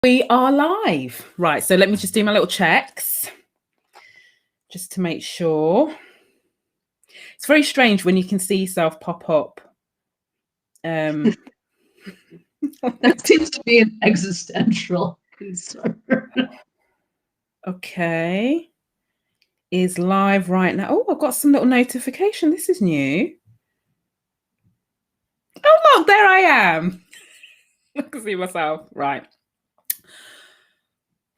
We are live. Right, so let me just do my little checks just to make sure. It's very strange when you can see yourself pop up. That seems to be an existential concern. Okay. Is live right now. Oh, I've got some little notification. This is new. Oh, look, there I am. I can see myself. Right.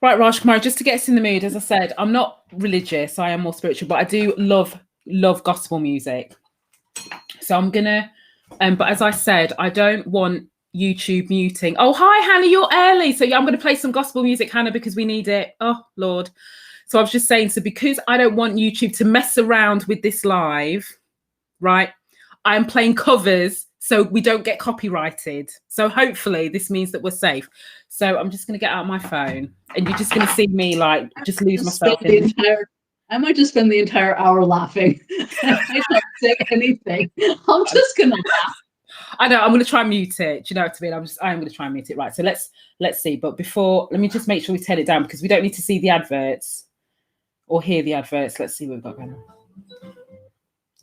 Right, Rajkumari, just to get us in the mood, as I said, I'm not religious, I am more spiritual, but I do love gospel music. So I'm gonna, but as I said, I don't want YouTube muting. Oh, hi, Hannah, you're early. So yeah, I'm gonna play some gospel music, Hannah, because we need it. Oh, Lord. So I was just saying, so because I don't want YouTube to mess around with this live, right, I'm playing covers so we don't get copyrighted. So hopefully this means that we're safe. So I'm just going to get out my phone and you're just going to see me like just lose myself in I might just spend the entire hour laughing. I don't say anything. I'm just going to laugh. I know, I'm going to try and mute it. Do you know what I mean? I'm going to try and mute it. Right. So let's see. But before, let me just make sure we turn it down because we don't need to see the adverts or hear the adverts. Let's see what we've got going on.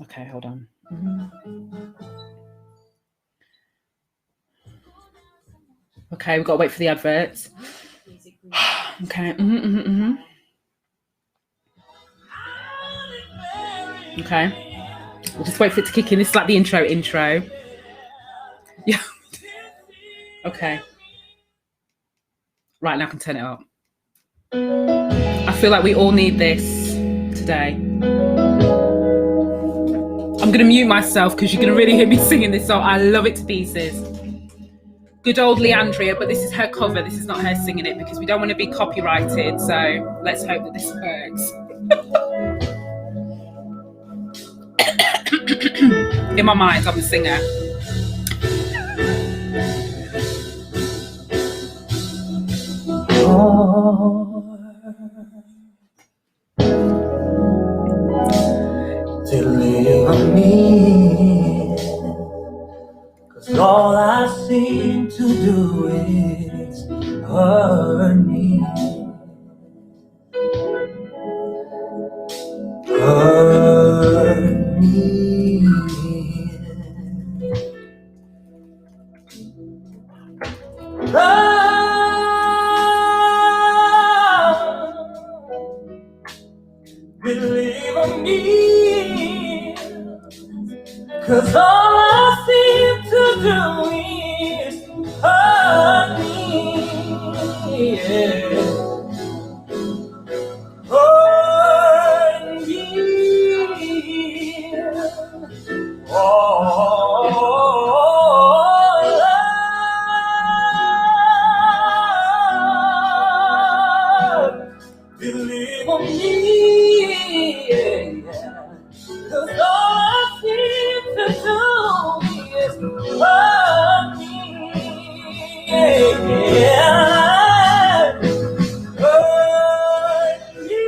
Okay, hold on. Okay, we've got to wait for the adverts. Okay. Okay. We'll just wait for it to kick in. This is like the intro. Yeah. Okay. Right, now I can turn it up. I feel like we all need this today. I'm going to mute myself because you're going to really hear me singing this song. I love it to pieces. Good old Leandria, but this is her cover. This is not her singing it because we don't want to be copyrighted. So let's hope that this works. In my mind, I'm the singer. Deliver me, 'cause all I seem to do is hurt me. Hurt me. Deliver me, 'cause all I seem to do is hurt me, yeah. Hurt me, oh, Lord, deliver me, yeah. 'Cause all I seem to do is hurt me, yeah. Hurt me,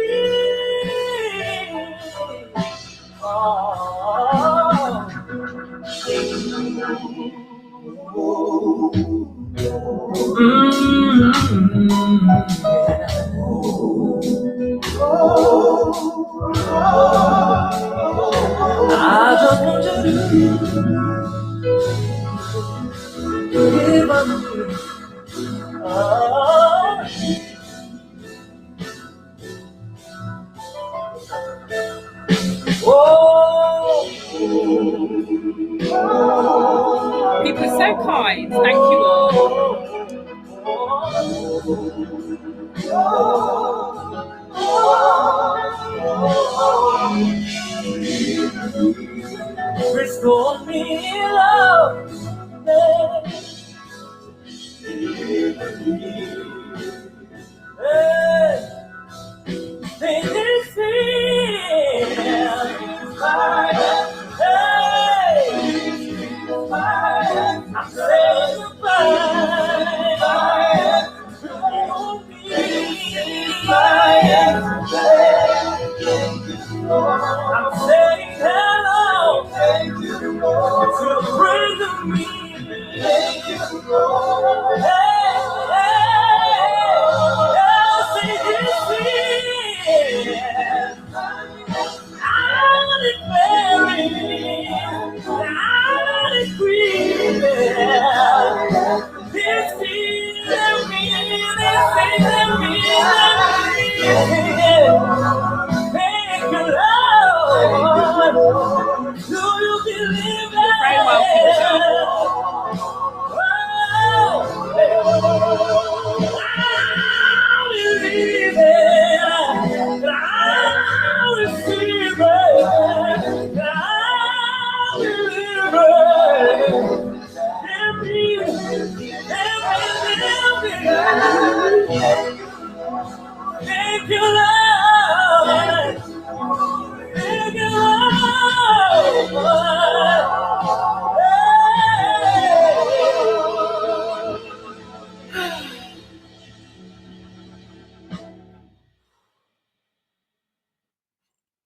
I just want you to give up me. People are so kind. Thank you all. Restore me, love. Hey, this is fire. Hey, fire. I'm saying goodbye. Fire. Restore me, fire. I'm saying hello. Thank you, Lord. To the friends of me. Thank you, Lord. Hey, hey.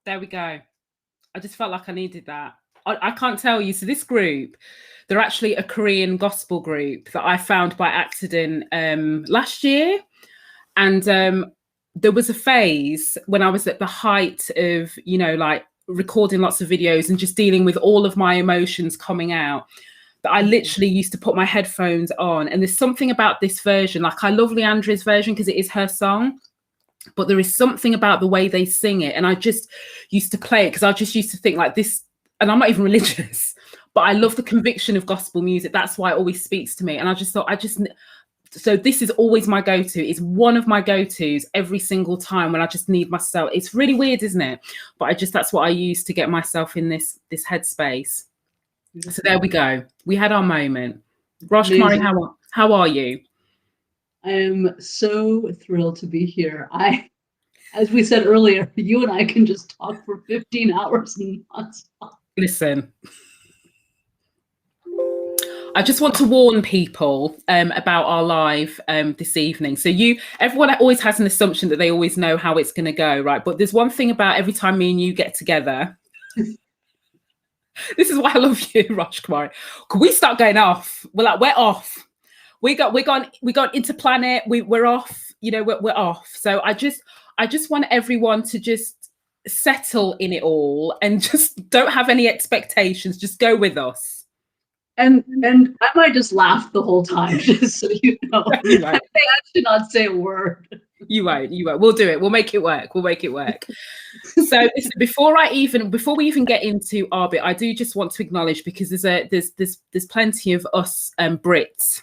There we go. I just felt like I needed that. I can't tell you. So this group, they're actually a Korean gospel group that I found by accident last year. And there was a phase when I was at the height of, you know, like recording lots of videos and just dealing with all of my emotions coming out, that I literally used to put my headphones on. And there's something about this version, like I love Leandra's version because it is her song, but there is something about the way they sing it. And I just used to play it because I just used to think like this, and I'm not even religious, but I love the conviction of gospel music. That's why it always speaks to me. And I just thought, so this is always my go-to. It's one of my go-tos every single time when I just need myself. It's really weird, isn't it? But that's what I use to get myself in this headspace. So there we go. We had our moment. Rajkumari, how are you? I am so thrilled to be here. As we said earlier, you and I can just talk for 15 hours nonstop. Listen, I just want to warn people about our live this evening. So everyone always has an assumption that they always know how it's going to go, right? But there's one thing about every time me and you get together. This is why I love you, Rajkumari. Could we start going off? We're off. We gone into planet. We're off. You know, we're off. So I just want everyone to just settle in it all and just don't have any expectations. Just go with us. And I might just laugh the whole time, just so you know. I think I should not say a word. You won't. We'll do it. We'll make it work. So before we even get into our bit, I do just want to acknowledge, because there's plenty of us Brits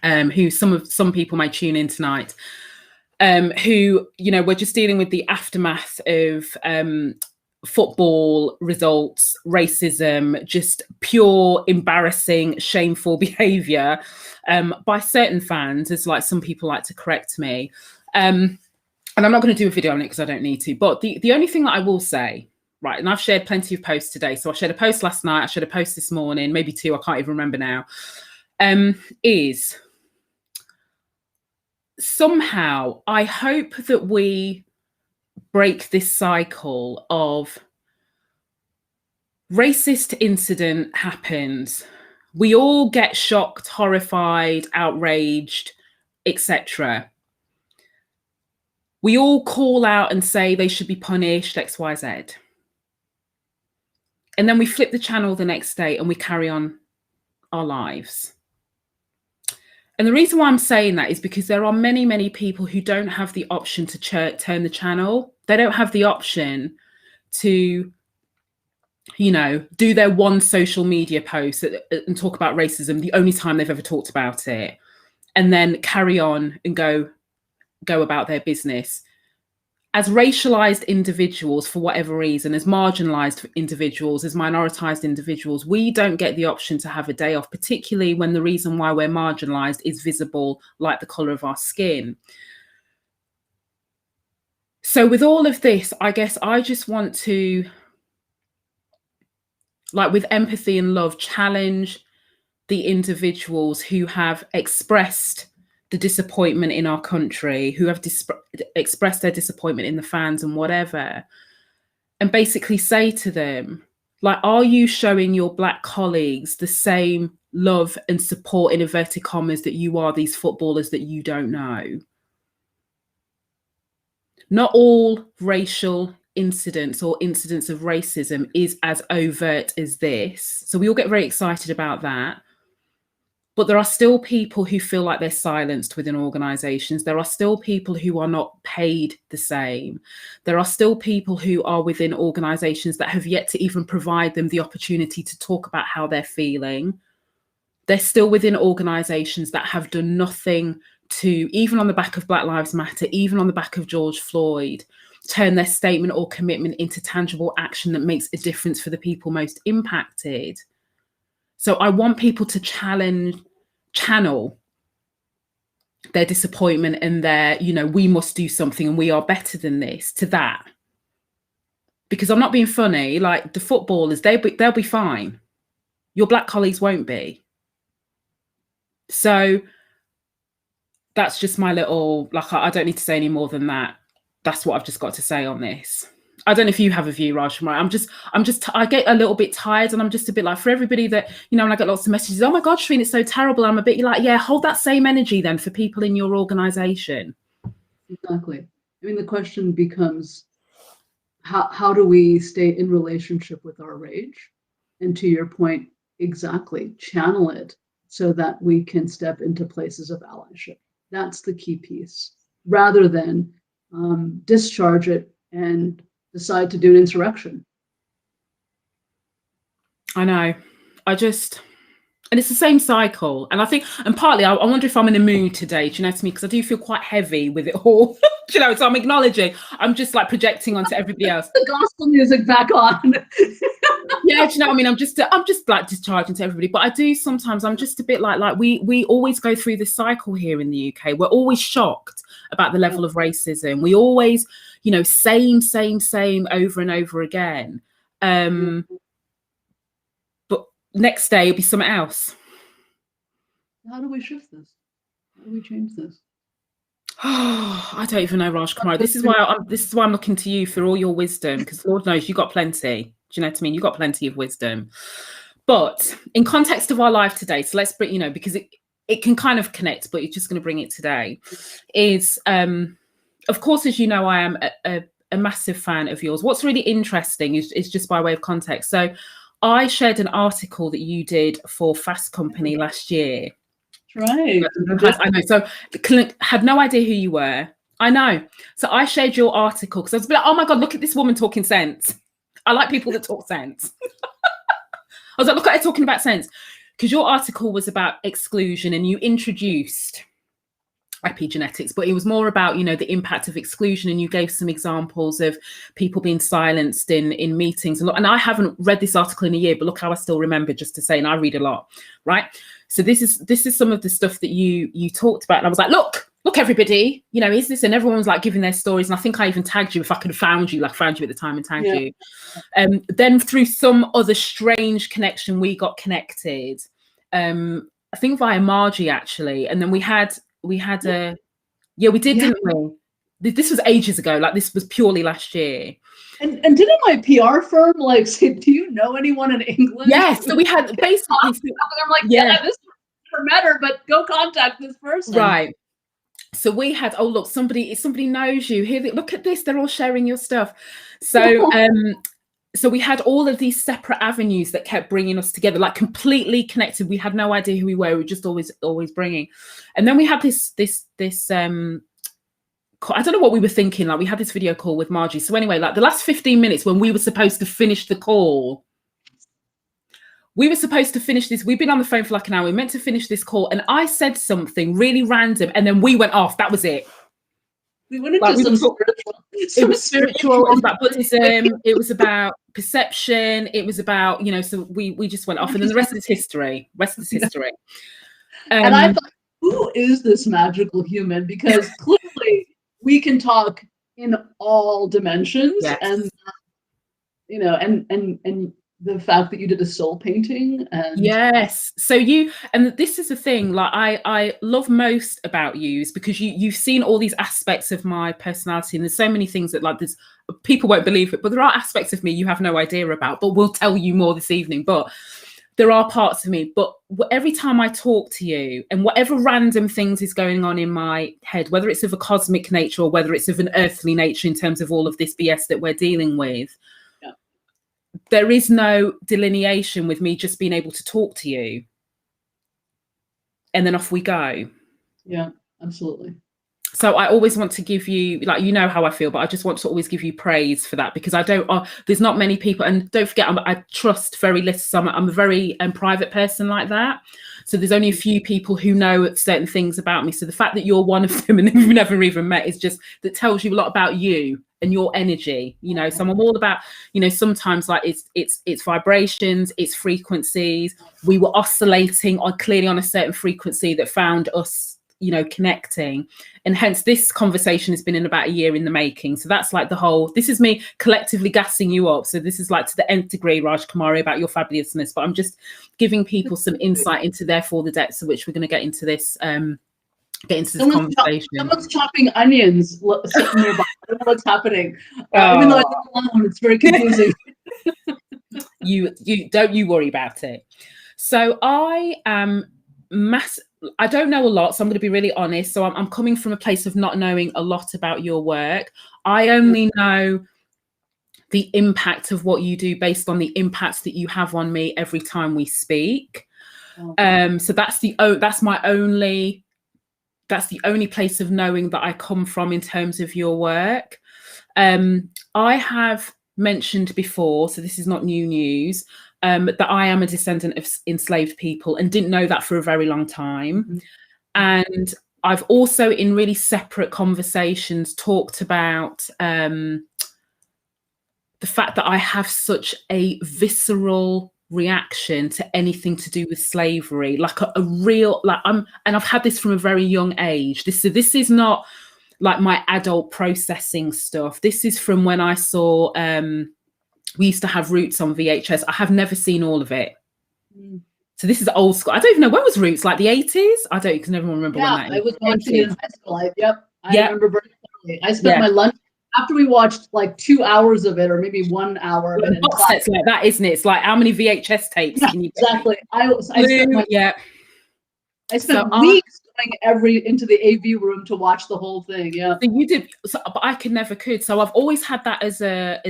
who some people might tune in tonight, who, you know, we're just dealing with the aftermath of football results, racism, just pure embarrassing, shameful behavior by certain fans, as like some people like to correct me. And I'm not going to do a video on it because I don't need to. But the only thing that I will say, right, and I've shared plenty of posts today. So I shared a post last night, I shared a post this morning, maybe two, I can't even remember now, is somehow I hope that we break this cycle of racist incident happens. We all get shocked, horrified, outraged, etc. We all call out and say they should be punished, X, Y, Z. And then we flip the channel the next day and we carry on our lives. And the reason why I'm saying that is because there are many, many people who don't have the option to turn the channel. They don't have the option to, you know, do their one social media post and talk about racism the only time they've ever talked about it, and then carry on and go about their business. As racialized individuals, for whatever reason, as marginalized individuals, as minoritized individuals, we don't get the option to have a day off, particularly when the reason why we're marginalized is visible, like the color of our skin. So with all of this, I guess I just want to, like with empathy and love, challenge the individuals who have expressed the disappointment in our country, who have expressed their disappointment in the fans and whatever, and basically say to them, like, are you showing your Black colleagues the same love and support, in inverted commas, that you are these footballers that you don't know? Not all racial incidents or incidents of racism is as overt as this. So we all get very excited about that. But there are still people who feel like they're silenced within organizations. There are still people who are not paid the same. There are still people who are within organizations that have yet to even provide them the opportunity to talk about how they're feeling. They're still within organizations that have done nothing to, even on the back of Black Lives Matter, even on the back of George Floyd, turn their statement or commitment into tangible action that makes a difference for the people most impacted. So I want people to channel their disappointment and their, you know, we must do something and we are better than this, to that. Because I'm not being funny, like the footballers, they'll be fine. Your Black colleagues won't be. So that's just my little, like, I don't need to say any more than that. That's what I've just got to say on this. I don't know if you have a view, Rajkumari. I get a little bit tired, and I'm just a bit like, for everybody that, you know, when I get lots of messages, oh my God, Shreen, it's so terrible. I'm a bit like, yeah, hold that same energy then for people in your organization. Exactly. I mean, the question becomes, how do we stay in relationship with our rage? And to your point, exactly, channel it so that we can step into places of allyship. That's the key piece, rather than discharge it and decide to do an insurrection. I know. And it's the same cycle. And I think, and partly, I wonder if I'm in the mood today, do you know what I mean? Because I do feel quite heavy with it all. Do you know, so I'm acknowledging, I'm just like projecting onto everybody else. The gospel music back on. Yeah, do you know what I mean? I'm just like discharging to everybody. But I do sometimes, I'm just a bit like we always go through this cycle here in the UK. We're always shocked about the level of racism. We always, you know, same over and over again. But next day it'll be something else. How do we shift this? How do we change this? I don't even know, Rajkumari. This is why I'm looking to you for all your wisdom, because Lord knows you got plenty. Do you know what I mean? You got plenty of wisdom. But in context of our life today, so let's bring, you know, because it can kind of connect, but you're just going to bring it today. Is of course, as you know, I am a massive fan of yours. What's really interesting is just by way of context. So I shared an article that you did for Fast Company last year. Right. I know. So had no idea who you were. I know. So I shared your article because I was like, oh my God, look at this woman talking sense. I like people that talk sense. I was like, look at her talking about sense. Because your article was about exclusion and you introduced epigenetics, but it was more about, you know, the impact of exclusion, and you gave some examples of people being silenced in meetings. And I haven't read this article in a year, but look how I still remember, just to say, and I read a lot, right? So this is some of the stuff that you talked about, and I was like, look everybody, you know, is this? And everyone was like giving their stories, and I think I even tagged you if I could have found you at the time and tagged you. Then through some other strange connection, we got connected, I think via Margie actually, and then we did, didn't we? This was ages ago. Like, this was purely last year. And didn't my PR firm like say, do you know anyone in England? Yes. So we had basically. I'm like, yeah, this never met her, but go contact this person. Right. So we had, oh look, somebody knows you. Here, look at this. They're all sharing your stuff. So so we had all of these separate avenues that kept bringing us together, like completely connected. We had no idea who we were. We were just always bringing. And then we had this I don't know what we were thinking. Like, we had this video call with Margie. So anyway, like the last 15 minutes when we were supposed to finish the call, we were supposed to finish this. We've been on the phone for like an hour. We meant to finish this call. And I said something really random. And then we went off. That was it. We went into some spiritual. It was spiritual. It was about Buddhism. It was about perception. It was about, you know, so we just went off. And then the rest is history. And I thought, who is this magical human? Because clearly we can talk in all dimensions. Yes. And, you know, and the fact that you did a soul painting. And yes. So and this is the thing, like I love most about you is because you've seen all these aspects of my personality, and there's so many things that, like, there's people won't believe it, but there are aspects of me you have no idea about, but we'll tell you more this evening. But there are parts of me, but every time I talk to you, and whatever random things is going on in my head, whether it's of a cosmic nature or whether it's of an earthly nature in terms of all of this BS that we're dealing with, there is no delineation with me just being able to talk to you. And then off we go. Yeah, absolutely. So I always want to give you, like, you know how I feel, but I just want to always give you praise for that, because I don't, there's not many people, and don't forget, I trust very little. I'm a very private person like that. So there's only a few people who know certain things about me. So the fact that you're one of them and we've never even met is just, that tells you a lot about you and your energy, you know. So I'm all about, you know, sometimes like it's vibrations, it's frequencies. We were oscillating clearly on a certain frequency that found us, you know, connecting, and hence this conversation has been in about a year in the making. So that's like the whole, this is me collectively gassing you up. So this is like to the nth degree, Rajkumari, about your fabulousness, but I'm just giving people some insight into therefore the depths of which we're going to get into this conversation. Someone's chopping onions sitting nearby. what's happening. Even though I think alone, it's very confusing. you don't you worry about it. So I am I don't know a lot, so I'm going to be really honest. So I'm coming from a place of not knowing a lot about your work. I only know the impact of what you do based on the impacts that you have on me every time we speak. So that's the only place of knowing that I come from in terms of your work. I have mentioned before, so this is not new news, that I am a descendant of enslaved people and didn't know that for a very long time. And I've also in really separate conversations talked about the fact that I have such a visceral reaction to anything to do with slavery, like a real, like and I've had this from a very young age. This is not like my adult processing stuff. This is from when I saw, we used to have Roots on VHS. I have never seen all of it. So this is old school. I don't even know, when was Roots? Like the 80s? I don't, because never remember when that is. I was watching it in high school. I remember very clearly. I spent my lunch, after we watched like 2 hours of it, or maybe 1 hour of it. Box sets like that, isn't it? It's like, how many VHS tapes can you get? Exactly. I spent weeks going into the AV room to watch the whole thing. Yeah. So you did, but I never could. So I've always had that as a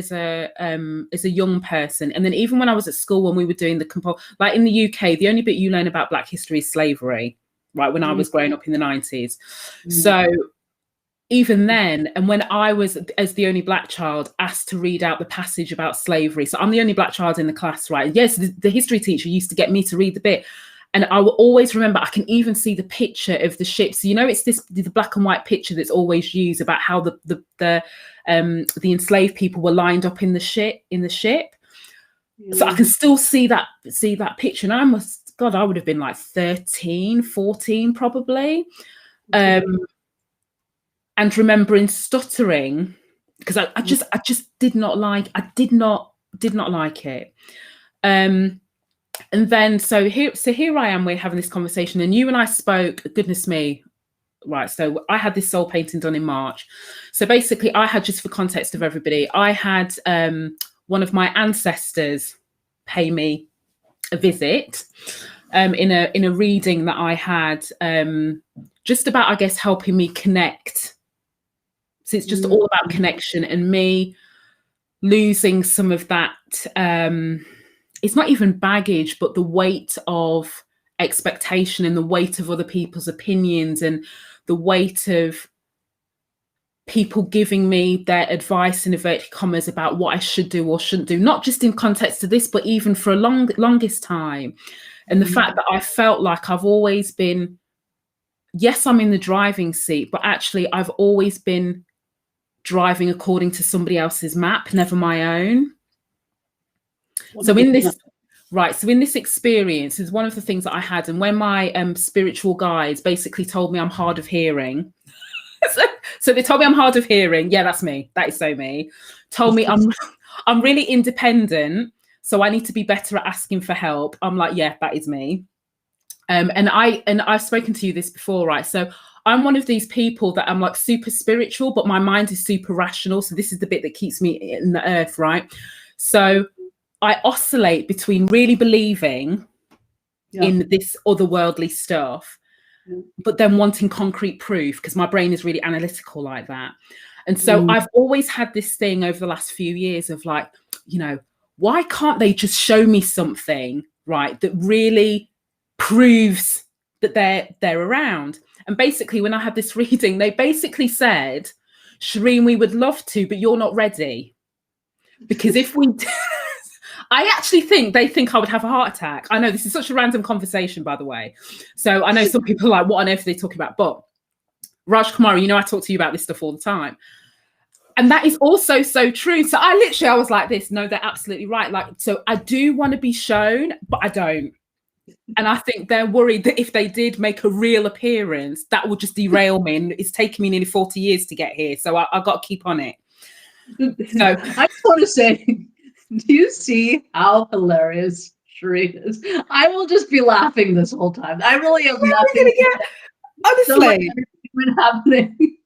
young person. And then even when I was at school, when we were doing like in the UK, the only bit you learn about Black history is slavery, right? When I was growing up in the 90s. So even then, and when I was, as the only Black child, asked to read out the passage about slavery. So I'm the only Black child in the class, right? Yes, the history teacher used to get me to read the bit. And I will always remember, I can even see the picture of the ship. So, you know, it's the black and white picture that's always used about how the enslaved people were lined up in the ship. So I can still see that picture. And I would have been like 13, 14 probably. And remembering stuttering, because I just did not like it. And then so here I am, we're having this conversation, and you and I spoke, goodness me, right? So I had this soul painting done in March. So basically I had, just for context of everybody, I had one of my ancestors pay me a visit in a reading that I had, just about, I guess, helping me connect. So it's just all about connection and me losing some of that, it's not even baggage, but the weight of expectation and the weight of other people's opinions and the weight of people giving me their advice in inverted commas about what I should do or shouldn't do, not just in context of this, but even for a longest time. And the fact that I felt like I've always been, yes, I'm in the driving seat, but actually I've always been driving according to somebody else's map, never my own. So in this experience is one of the things that I had. And when my spiritual guides basically told me I'm hard of hearing, so they told me I'm hard of hearing. Yeah, that's me. That is so me. Told me I'm really independent, so I need to be better at asking for help. I'm like, yeah, that is me. And I've spoken to you this before, right? So I'm one of these people that I'm like super spiritual, but my mind is super rational. So this is the bit that keeps me in the earth, right? So I oscillate between really believing in this otherworldly stuff, but then wanting concrete proof, because my brain is really analytical like that. And so I've always had this thing over the last few years of like, you know, why can't they just show me something, right, that really proves that they're around? And basically, when I had this reading, they basically said, Shireen, we would love to, but you're not ready. Because if we I actually think they think I would have a heart attack. I know this is such a random conversation, by the way. So I know some people are like, what on earth are they talking about? But Rajkumari, you know, I talk to you about this stuff all the time. And that is also so true. So I was like this. No, they're absolutely right. Like, so I do want to be shown, but I don't. And I think they're worried that if they did make a real appearance, that would just derail me. And it's taken me nearly 40 years to get here. So I've got to keep on it. So I just want to say, do you see how hilarious Shireen is? I will just be laughing this whole time. I really have nothing. Honestly, been happening.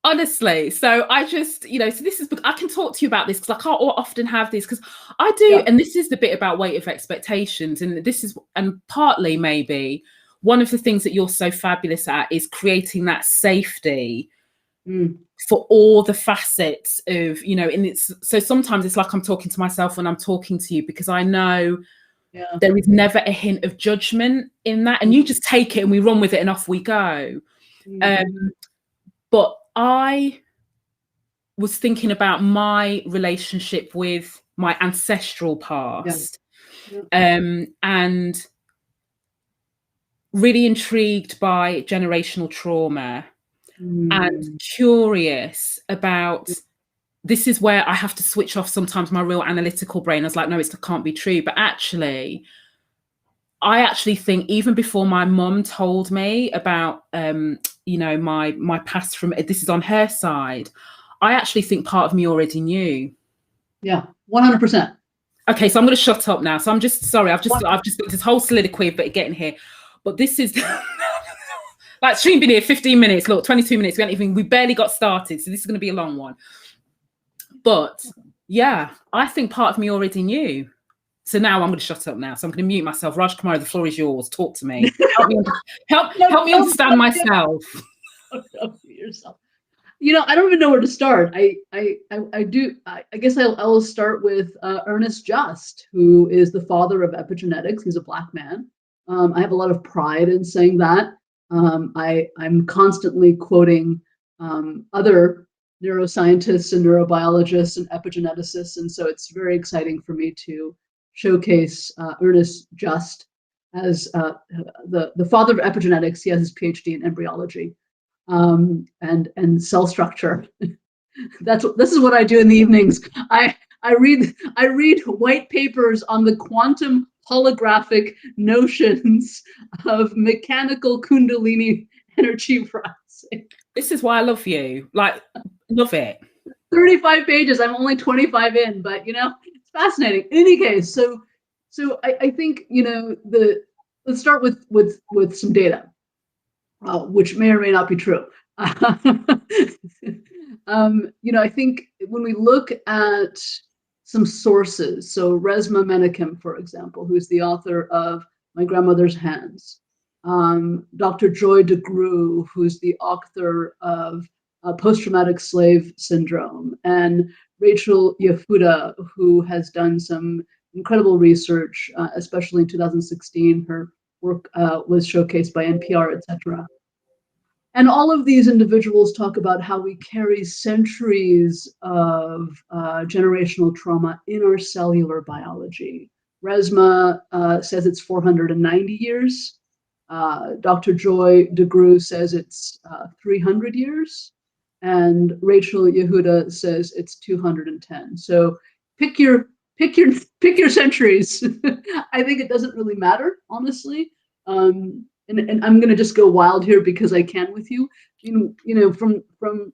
Honestly, so I just, so this is, I can talk to you about this because I can't often have this because I do, Yeah. and this is the bit about weight of expectations, and this is, and partly maybe one of the things that you're so fabulous at is creating that safety for all the facets of, and it's, so sometimes it's like I'm talking to myself when I'm talking to you, because I know there is never a hint of judgment in that, and you just take it and we run with it and off we go. But I was thinking about my relationship with my ancestral past, and really intrigued by generational trauma and curious about, this is where I have to switch off sometimes my real analytical brain. I was like, no, it can't be true. But actually, I actually think even before my mum told me about, my past from, this is on her side, I actually think part of me already knew. Yeah, 100%. Okay, so I'm going to shut up now. So I'm just sorry. I've just got this whole soliloquy of getting here, but this is like stream been here 15 minutes. Look, 22 minutes. We barely got started, so this is going to be a long one. But yeah, I think part of me already knew. So now I'm going to shut up now. So I'm going to mute myself. Rajkumari, the floor is yours. Talk to me. Help me understand myself. Yourself. I don't even know where to start. I guess I'll start with Ernest Just, who is the father of epigenetics. He's a Black man. I have a lot of pride in saying that. I'm constantly quoting other neuroscientists and neurobiologists and epigeneticists, and so it's very exciting for me to showcase Ernest Just as the father of epigenetics. He has his PhD in embryology. And cell structure. This is what I do in the evenings. I read white papers on the quantum holographic notions of mechanical Kundalini energy rising. This is why I love you. Like, love it. 35 pages. I'm only 25 in, but it's fascinating. In any case, so I think let's start with some data. Which may or may not be true. I think when we look at some sources, so Resmaa Menakem, for example, who's the author of My Grandmother's Hands, Dr. Joy DeGruy, who's the author of Post-Traumatic Slave Syndrome, and Rachel Yehuda, who has done some incredible research, especially in 2016. Her work was showcased by NPR, etc. And all of these individuals talk about how we carry centuries of generational trauma in our cellular biology. Resmaa says it's 490 years. Dr. Joy DeGruy says it's 300 years. And Rachel Yehuda says it's 210. So pick your centuries. I think it doesn't really matter, honestly. And I'm going to just go wild here because I can with you. From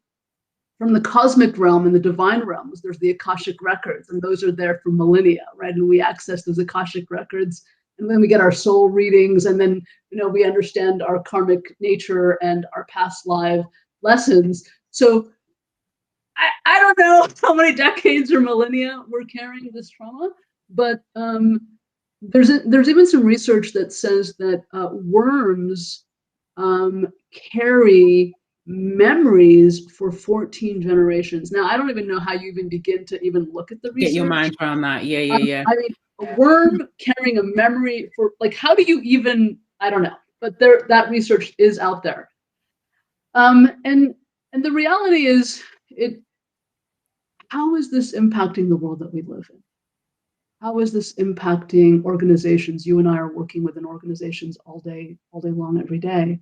the cosmic realm and the divine realms, there's the Akashic records, and those are there for millennia, right? And we access those Akashic records, and then we get our soul readings, and then we understand our karmic nature and our past life lessons. So I don't know how many decades or millennia we're carrying this trauma, but there's even some research that says that worms carry memories for 14 generations. Now, I don't even know how you even begin to even look at the research. Get your mind around that. Yeah. I mean, a worm carrying a memory for, like, how do you even, I don't know, but that research is out there. And the reality is, how is this impacting the world that we live in? How is this impacting organizations? You and I are working within organizations all day long, every day.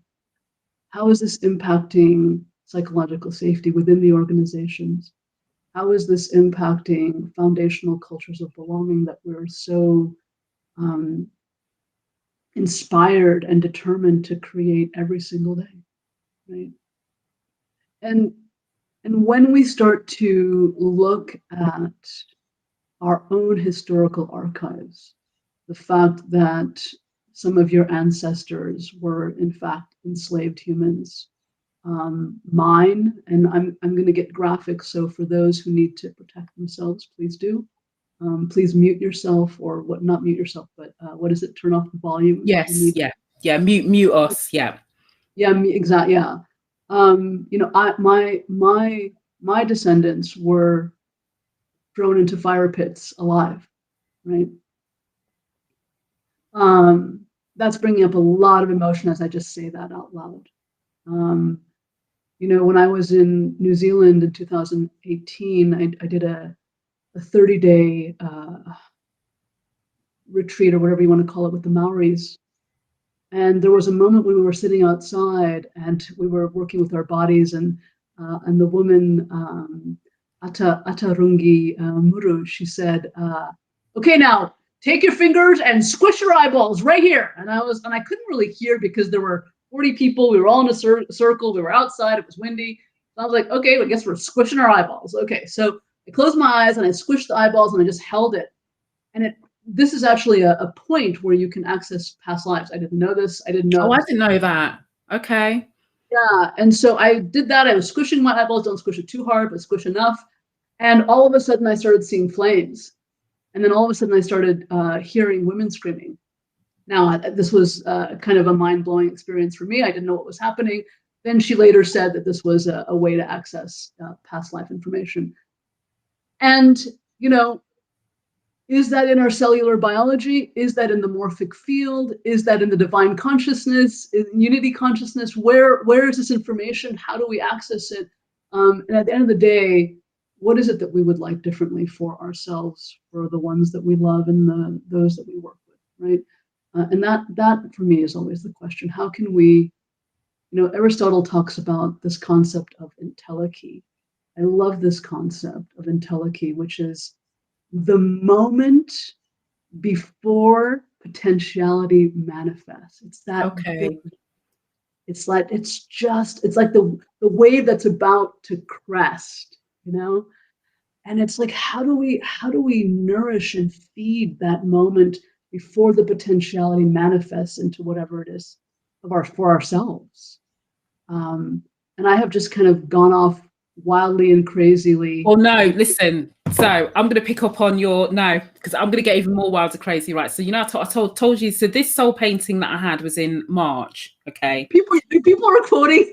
How is this impacting psychological safety within the organizations? How is this impacting foundational cultures of belonging that we're so inspired and determined to create every single day, right? And when we start to look at our own historical archives, the fact that some of your ancestors were in fact enslaved humans, mine, and I'm going to get graphic. So for those who need to protect themselves, please do. Please mute yourself, or what? Not mute yourself, but what is it? Turn off the volume. Yes. Yeah. Mute us. Yeah. Yeah. Exactly. Yeah. My descendants were thrown into fire pits alive, right? That's bringing up a lot of emotion as I just say that out loud. When I was in New Zealand in 2018, I did a 30-day retreat, or whatever you want to call it, with the Maoris. And there was a moment when we were sitting outside and we were working with our bodies, and the woman, Atarungi Muru, she said, okay, now take your fingers and squish your eyeballs right here. And I couldn't really hear because there were 40 people. We were all in a circle. We were outside. It was windy. So I was like, okay, well, I guess we're squishing our eyeballs. Okay, so I closed my eyes and I squished the eyeballs and I just held it. And this is actually a point where you can access past lives. I didn't know this. I didn't know. Oh, I didn't know that. Okay. Yeah, and so I did that. I was squishing my eyeballs. Don't squish it too hard, but squish enough. And all of a sudden I started seeing flames. And then all of a sudden I started hearing women screaming. Now, this was kind of a mind-blowing experience for me. I didn't know what was happening. Then she later said that this was a way to access past life information. And, is that in our cellular biology? Is that in the morphic field? Is that in the divine consciousness, in unity consciousness? Where is this information? How do we access it? And at the end of the day, what is it that we would like differently for ourselves, for the ones that we love and those that we work with, right? And that for me is always the question. How can we, Aristotle talks about this concept of entelechy. I love this concept of entelechy, which is the moment before potentiality manifests. It's that. Okay. It's like the wave that's about to crest, and it's like, how do we nourish and feed that moment before the potentiality manifests into whatever it is for ourselves. And I have just kind of gone off wildly and crazily. Oh no, listen. So I'm going to pick up on because I'm going to get even more wild and crazy, right? So I told you. So this soul painting that I had was in March. Okay. People are quoting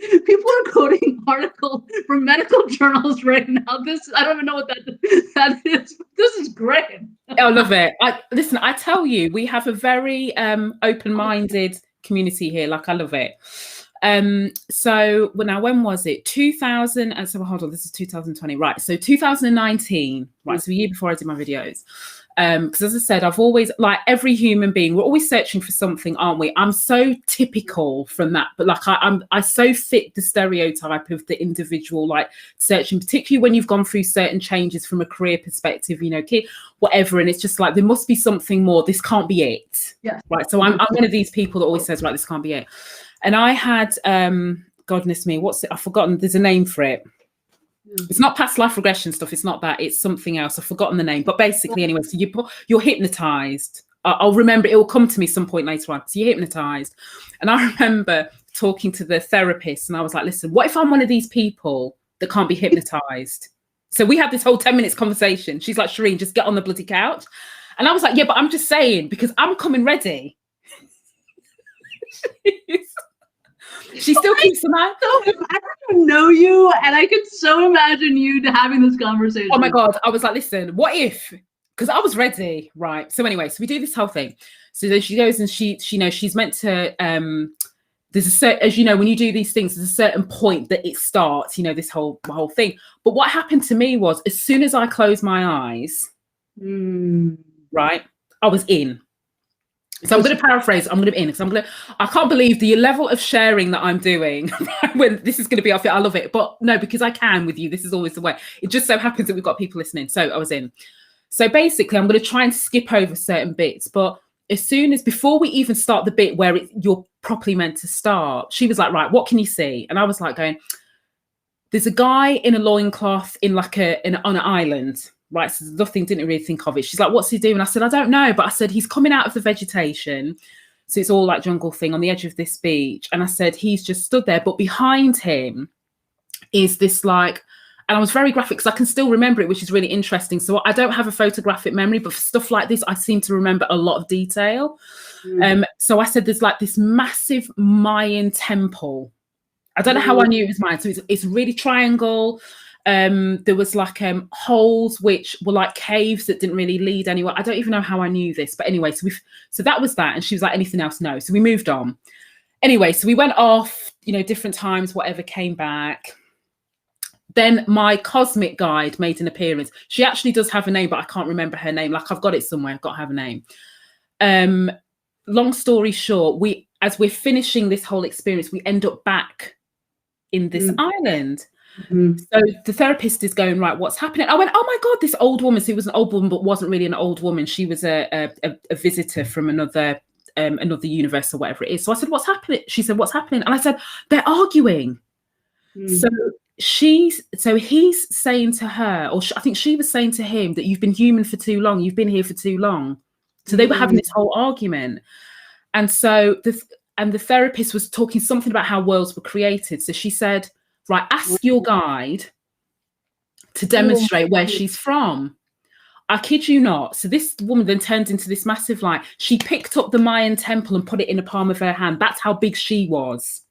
articles from medical journals right now. I don't even know what that is. This is great. I love it. Listen, I tell you, we have a very open-minded community here. Like, I love it. So when was it? 2000, and so hold on, this is 2020, right? So 2019, right? So a year before I did my videos. Because as I said, I've always, like every human being, we're always searching for something, aren't we? I'm so typical from that, but like I so fit the stereotype of the individual, like searching, particularly when you've gone through certain changes from a career perspective, whatever, and it's just like there must be something more. This can't be it. Yeah. Right. So I'm one of these people that always says, right, this can't be it. And I had, goodness me, what's it? I've forgotten. There's a name for it. It's not past life regression stuff. It's not that. It's something else. I've forgotten the name. But basically, anyway, so you're hypnotized. I'll remember. It will come to me some point later on. So you're hypnotized. And I remember talking to the therapist, and I was like, listen, what if I'm one of these people that can't be hypnotized? So we had this whole 10 minutes conversation. She's like, Shireen, just get on the bloody couch. And I was like, yeah, but I'm just saying, because I'm coming ready. She still keeps them out. I don't know you, and I could so imagine you having this conversation. Oh my God. I was like, listen, what if? Because I was ready, right? So anyway, so we do this whole thing. So then she goes and she's meant to, there's a certain, as you know, when you do these things, there's a certain point that it starts, this whole thing. But what happened to me was, as soon as I closed my eyes, right, I was in. So I'm going to paraphrase. I'm going to be in because I can't believe the level of sharing that I'm doing when this is going to be off it. I love it. But no, because I can with you. This is always the way. It just so happens that we've got people listening. So I was in. So basically, I'm going to try and skip over certain bits. But before we even start the bit where you're properly meant to start, she was like, right, what can you see? And I was like going, there's a guy in a loincloth on an island. Right, so didn't really think of it. She's like, what's he doing? I said, I don't know. But I said, he's coming out of the vegetation. So it's all like jungle thing on the edge of this beach. And I said, he's just stood there, but behind him is this like, and I was very graphic because I can still remember it, which is really interesting. So I don't have a photographic memory, but for stuff like this, I seem to remember a lot of detail. So I said, there's like this massive Mayan temple. I don't know how I knew it was Mayan. So it's really triangle. There was like holes which were like caves that didn't really lead anywhere. I don't even know how I knew this, but anyway, so that was that. And she was like, anything else? No. So we moved on. Anyway, so we went off, you know, different times, whatever, came back. Then my cosmic guide made an appearance. She actually does have a name, but I can't remember her name. Like I've got it somewhere. I've got to have a name. Long story short, as we're finishing this whole experience, we end up back in this island. So the therapist is going, right, what's happening? I went, oh my God, this old woman. So it was an old woman, but wasn't really an old woman. She was a visitor from another universe or whatever it is. So I said, what's happening? She said, what's happening? And I said, they're arguing. So he's saying to her, or I think she was saying to him, that you've been human for too long. You've been here for too long. So they were having this whole argument. And so the therapist was talking something about how worlds were created. So she said, right, ask your guide to demonstrate where she's from. I kid you not. So this woman then turned into this massive light. She picked up the Mayan temple and put it in the palm of her hand. That's how big she was.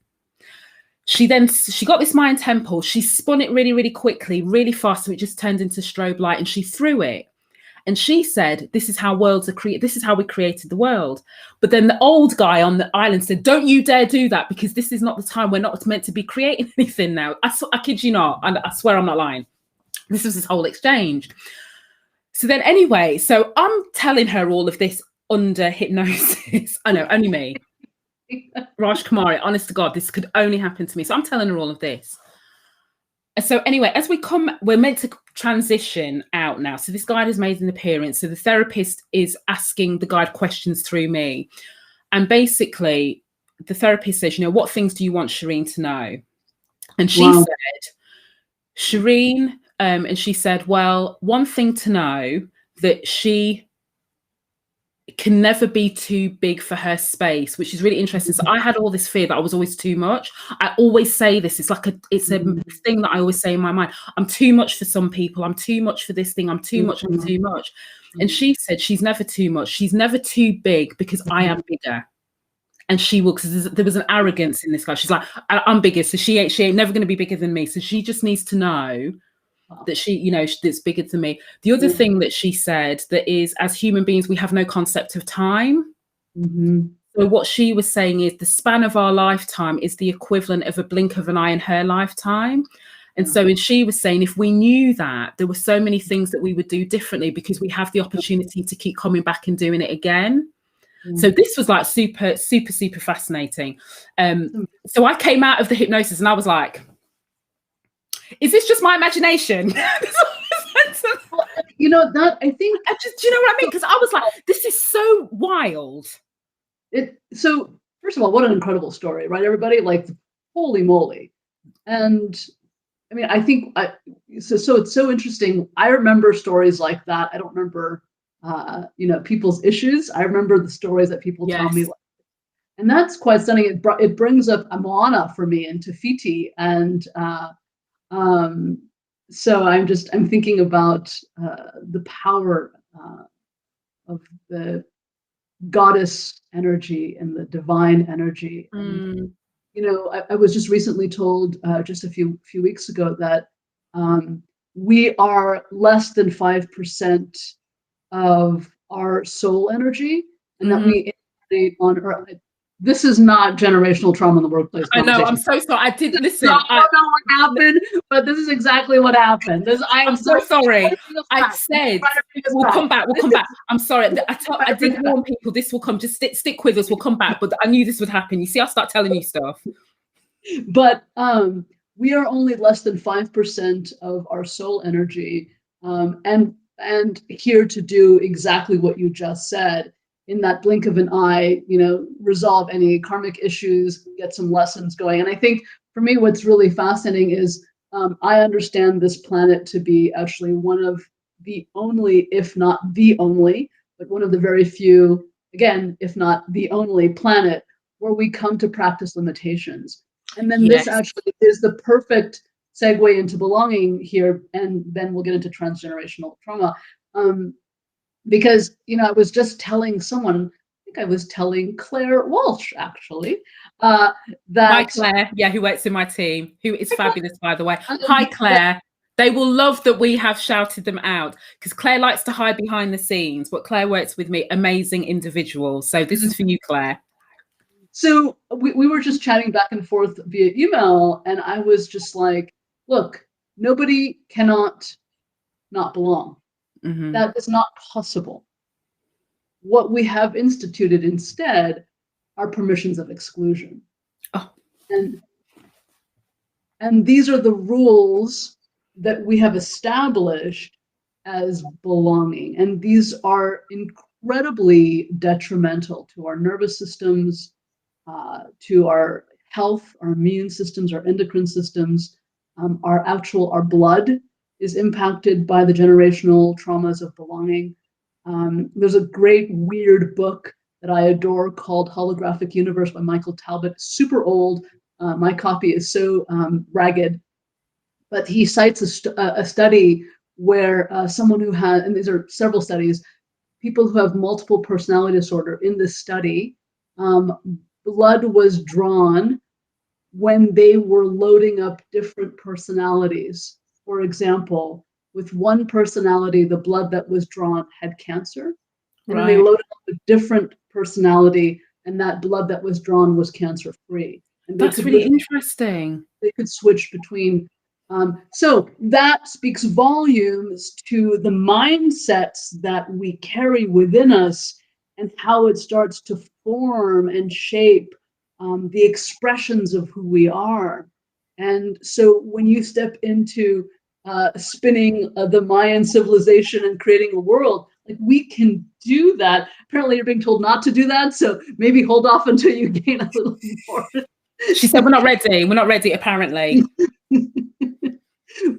She got this Mayan temple. She spun it really, really quickly, really fast. So it just turned into strobe light, and she threw it. And she said, this is how worlds are created. This is how we created the world. But then the old guy on the island said, don't you dare do that, because this is not the time. We're not meant to be creating anything now. I kid you not. And I swear I'm not lying. This was this whole exchange. So then anyway, so I'm telling her all of this under hypnosis. I know, only me. Rajkumari, honest to God, this could only happen to me. So I'm telling her all of this. So anyway, as we're meant to transition out now. So this guide has made an appearance. So the therapist is asking the guide questions through me. And basically, the therapist says, you know, what things do you want Shireen to know? And she said, Shireen, and she said, well, one thing to know, that she can never be too big for her space, which is really interesting. So I had all this fear that I was always too much. I always say this, it's like it's a thing that I always say in my mind. I'm too much for some people. I'm too much for this thing. I'm too much. I'm too much. And she said, she's never too much. She's never too big, because I am bigger. And she will, because there was an arrogance in this guy. She's like, I'm bigger. So she ain't never going to be bigger than me. So she just needs to know that she, you know, that's bigger than me. The other thing that she said, that is, as human beings, we have no concept of time. So what she was saying is the span of our lifetime is the equivalent of a blink of an eye in her lifetime. And so, and she was saying, if we knew that, there were so many things that we would do differently, because we have the opportunity to keep coming back and doing it again. So this was like super, super, super fascinating. So I came out of the hypnosis and I was like, is this just my imagination? You know, that I think, do you know what I mean? Because I was like, this is so wild. So first of all, what an incredible story, right? Everybody, like, holy moly. And I mean, I think so it's so interesting. I remember stories like that. I don't remember, you know, people's issues. I remember the stories that people tell me. And that's quite stunning. It brings up Moana for me and Tafiti. And so I'm thinking about the power of the goddess energy and the divine energy. And, you know, I was just recently told just a few weeks ago that we are less than 5% of our soul energy, and that we incarnate on Earth. This is not generational trauma in the workplace. I know. I'm so sorry. I did listen. I don't know what happened, but this is exactly what happened. I'm so sorry. I said we'll come back. We'll come back. I'm sorry. I did warn people. This will come. Just stick with us. We'll come back. But I knew this would happen. You see, I'll start telling you stuff. But we are only less than 5% of our soul energy, and here to do exactly what you just said. In that blink of an eye, you know, resolve any karmic issues, get some lessons going. And I think for me, what's really fascinating is I understand this planet to be actually one of the only, if not the only, but one of the very few again, if not the only planet where we come to practice limitations. And then Yes. this actually is the perfect segue into belonging here, and then we'll get into transgenerational trauma. Because, I was just telling someone, I think I was telling Claire Walsh, actually, that... Hi, Claire. Yeah, who works in my team, who is fabulous, by the way. Hi, Claire. They will love that we have shouted them out, because Claire likes to hide behind the scenes, but Claire works with me, amazing individual. So this is for you, Claire. So we were just chatting back and forth via email, and I was just like, look, nobody cannot not belong. Mm-hmm. That is not possible. What we have instituted instead are permissions of exclusion. Oh. And these are the rules that we have established as belonging. And these are incredibly detrimental to our nervous systems, to our health, our immune systems, our endocrine systems. Our blood is impacted by the generational traumas of belonging. There's a great weird book that I adore called Holographic Universe by Michael Talbot, super old. My copy is so ragged, but he cites a study where someone who had, and these are several studies, people who have multiple personality disorder, in this study, blood was drawn when they were loading up different personalities. For example, with one personality, the blood that was drawn had cancer, and then they loaded up a different personality, and that blood that was drawn was cancer-free. And that's really interesting. They could switch between. So that speaks volumes to the mindsets that we carry within us and how it starts to form and shape the expressions of who we are. And so when you step into spinning the Mayan civilization and creating a world, like, we can do that. Apparently you're being told not to do that, so maybe hold off until you gain a little more. She said, we're not ready, apparently.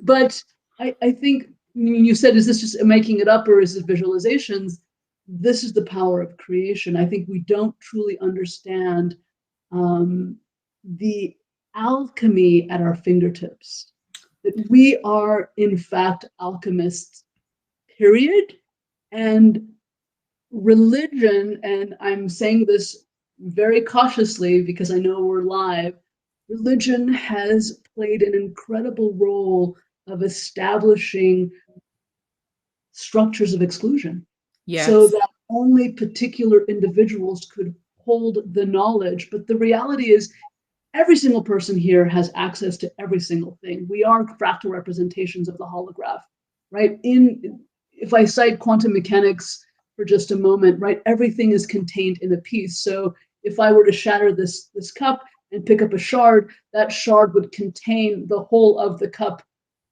But I think you said, is this just making it up or is it visualizations? This is the power of creation. I think we don't truly understand the alchemy at our fingertips. That we are, in fact, alchemists, period. And religion, and I'm saying this very cautiously because I know we're live, religion has played an incredible role of establishing structures of exclusion. Yes. So that only particular individuals could hold the knowledge. But the reality is, every single person here has access to every single thing. We are fractal representations of the holograph, right? If I cite quantum mechanics for just a moment, right, everything is contained in a piece. So if I were to shatter this cup and pick up a shard, that shard would contain the whole of the cup,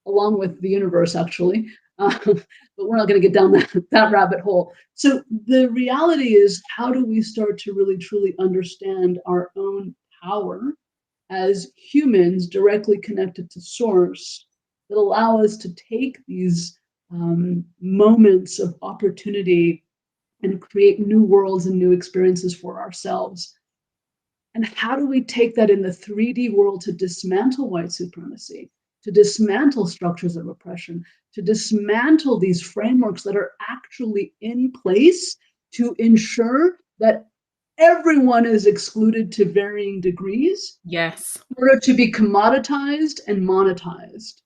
along with the universe, actually. But we're not going to get down that rabbit hole. So the reality is, how do we start to really truly understand our own power as humans directly connected to source, that allow us to take these moments of opportunity and create new worlds and new experiences for ourselves? And how do we take that in the 3D world to dismantle white supremacy, to dismantle structures of oppression, to dismantle these frameworks that are actually in place to ensure that everyone is excluded to varying degrees? Yes. In order to be commoditized and monetized.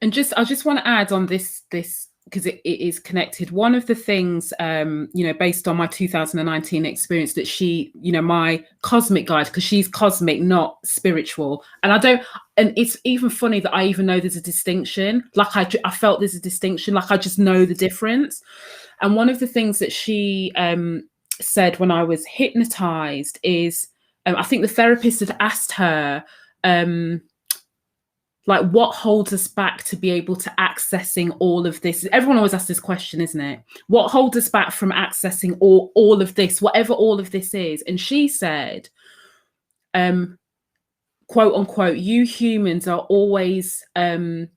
And I just want to add on this because it is connected. One of the things, based on my 2019 experience, that she, my cosmic guide, because she's cosmic, not spiritual. And it's even funny that I even know there's a distinction. Like I felt there's a distinction, like I just know the difference. And one of the things that she said when I was hypnotized is, I think the therapist had asked her, like, what holds us back to be able to accessing all of this? Everyone always asks this question, isn't it? What holds us back from accessing all of this, whatever all of this is? And she said, quote unquote, you humans are always, lusting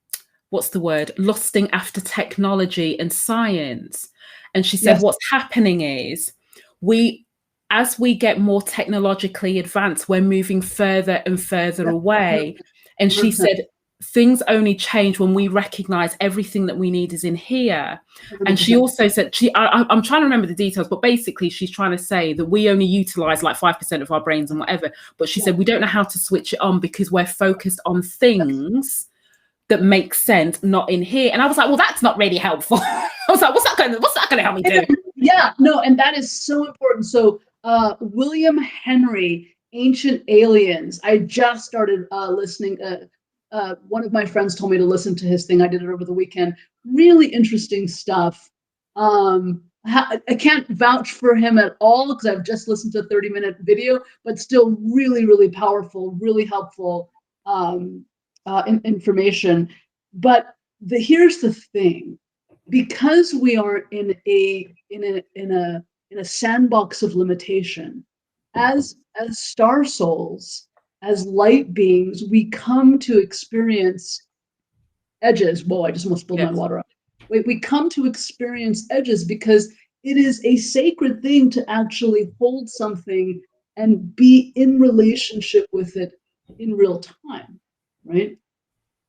after technology and science. And she said, yes. What's happening is as we get more technologically advanced, we're moving further and further away. And she said, things only change when we recognize everything that we need is in here. And she also said, I'm trying to remember the details, but basically she's trying to say that we only utilize like 5% of our brains and whatever. But she said, we don't know how to switch it on because we're focused on things that make sense, not in here. And I was like, well, that's not really helpful. I was like, what's that going to help me do? Yeah, no, and that is so important. So William Henry, Ancient Aliens, I just started listening. One of my friends told me to listen to his thing. I did it over the weekend. Really interesting stuff. I can't vouch for him at all because I've just listened to a 30-minute video, but still really, really powerful, really helpful information. But here's the thing. Because we are in a sandbox of limitation, as star souls, as light beings, we come to experience edges. Whoa, I just almost spilled my water out. We come to experience edges because it is a sacred thing to actually hold something and be in relationship with it in real time, right?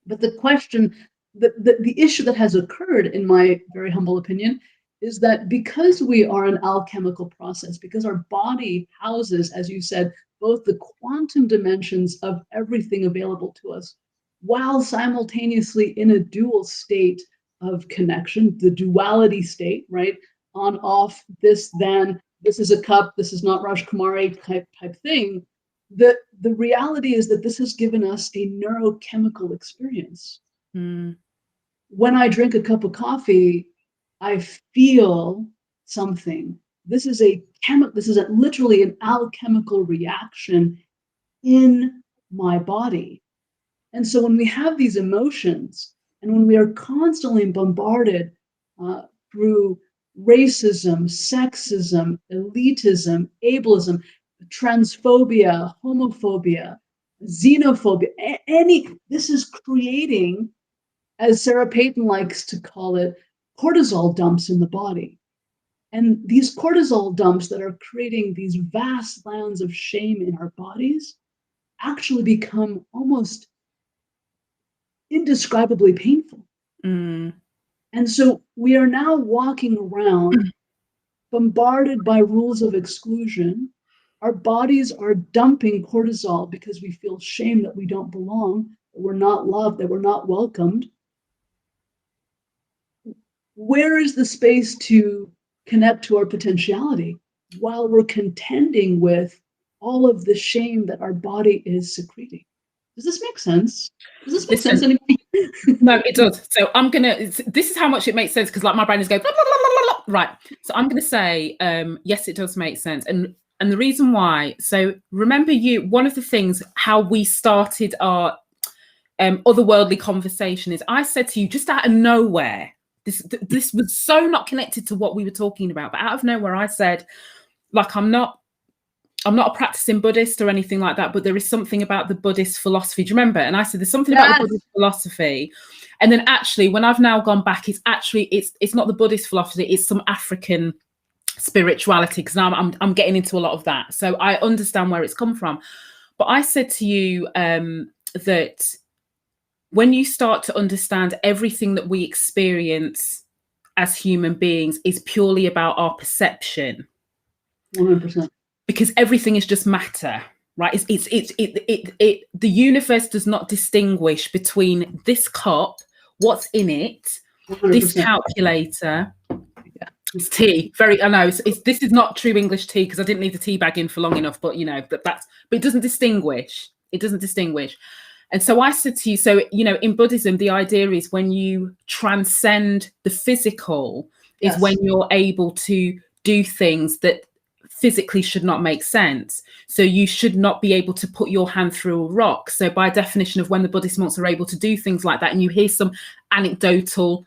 But the question, the issue that has occurred, in my very humble opinion, is that because we are an alchemical process, because our body houses, as you said, both the quantum dimensions of everything available to us, while simultaneously in a dual state of connection, the duality state, right? On, off, this, then, this is a cup, this is not Rajkumari type thing. The reality is that this has given us a neurochemical experience. When I drink a cup of coffee, I feel something. This is literally an alchemical reaction in my body. And so when we have these emotions, and when we are constantly bombarded through racism, sexism, elitism, ableism, transphobia, homophobia, xenophobia, this is creating, as Sarah Payton likes to call it, cortisol dumps in the body. And these cortisol dumps that are creating these vast lands of shame in our bodies actually become almost indescribably painful. And so we are now walking around bombarded by rules of exclusion. Our bodies are dumping cortisol because we feel shame that we don't belong, that we're not loved, that we're not welcomed. Where is the space to connect to our potentiality while we're contending with all of the shame that our body is secreting? Does this make sense? Does this make sense? No, it does. So this is how much it makes sense, because like my brain is going, blah, blah, blah, blah, blah. Right. So I'm going to say, yes, it does make sense. And the reason why, so remember one of the things, how we started our otherworldly conversation is I said to you, just out of nowhere, this was so not connected to what we were talking about, but out of nowhere, I said, like, I'm not a practicing Buddhist or anything like that, but there is something about the Buddhist philosophy. Do you remember? And I said, there's something about the Buddhist philosophy. And then actually, when I've now gone back, it's not the Buddhist philosophy, it's some African spirituality, because now I'm getting into a lot of that. So I understand where it's come from. But I said to you that when you start to understand everything that we experience as human beings is purely about our perception. 100%. Because everything is just matter, right? The universe does not distinguish between this cup, what's in it, 100%. This calculator. Yeah, it's tea. I know this is not true English tea, because I didn't leave the tea bag in for long enough. But but it doesn't distinguish. It doesn't distinguish. And so I said to you, so in Buddhism, the idea is when you transcend the physical, is when you're able to do things that physically should not make sense. So you should not be able to put your hand through a rock. So by definition of when the Buddhist monks are able to do things like that, and you hear some anecdotal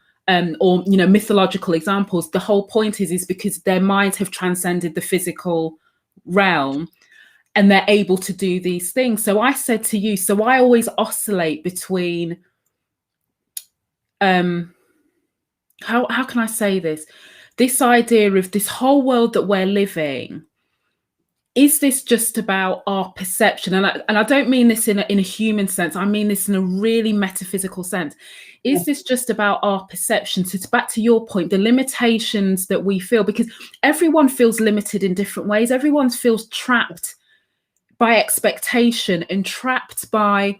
or mythological examples, the whole point is because their minds have transcended the physical realm and they're able to do these things. So I said to you, so I always oscillate between how can I say this? this idea of this whole world that we're living, is this just about our perception? And I don't mean this in a human sense. I mean this in a really metaphysical sense. Is this just about our perception? So it's back to your point, the limitations that we feel, because everyone feels limited in different ways. Everyone feels trapped by expectation and trapped by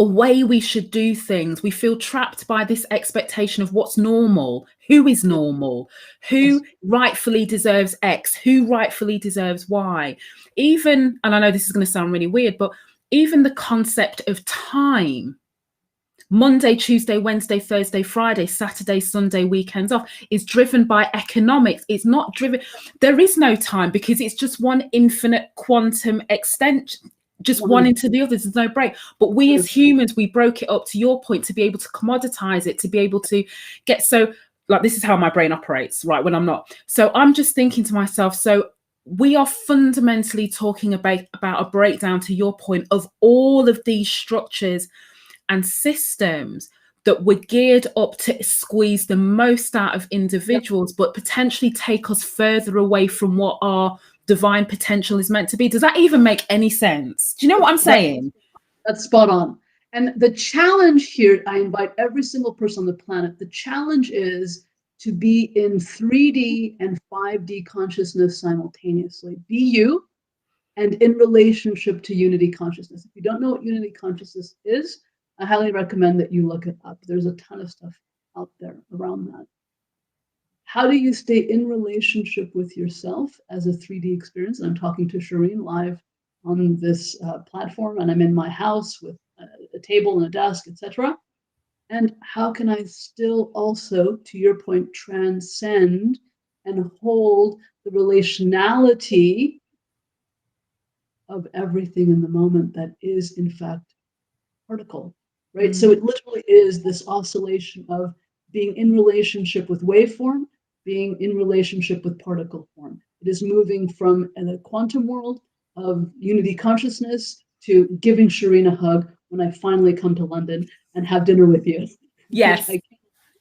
a way we should do things. We feel trapped by this expectation of what's normal, who is normal, who rightfully deserves X, who rightfully deserves Y. Even, and I know this is going to sound really weird, but even the concept of time, Monday, Tuesday, Wednesday, Thursday, Friday, Saturday, Sunday, weekends off, is driven by economics. It's not driven, there is no time, because it's just one infinite quantum extension, just one into the other. There's no break. But we as humans, we broke it up, to your point, to be able to commoditize it, to be able to get, so like, this is how my brain operates, right, when I'm not. So I'm just thinking to myself, so we are fundamentally talking about a breakdown, to your point, of all of these structures and systems that were geared up to squeeze the most out of individuals, but potentially take us further away from what our divine potential is meant to be. Does that even make any sense? Do you know what I'm saying? That's spot on. And the challenge here, I invite every single person on the planet, the challenge is to be in 3D and 5D consciousness simultaneously. Be you and in relationship to unity consciousness. If you don't know what unity consciousness is, I highly recommend that you look it up. There's a ton of stuff out there around that. How do you stay in relationship with yourself as a 3D experience? And I'm talking to Shireen live on this platform, and I'm in my house with a table and a desk, etc. And how can I still also, to your point, transcend and hold the relationality of everything in the moment that is, in fact, particle, right? So it literally is this oscillation of being in relationship with waveform, being in relationship with particle form. It is moving from the quantum world of unity consciousness to giving Shireen a hug when I finally come to London and have dinner with you. Yes.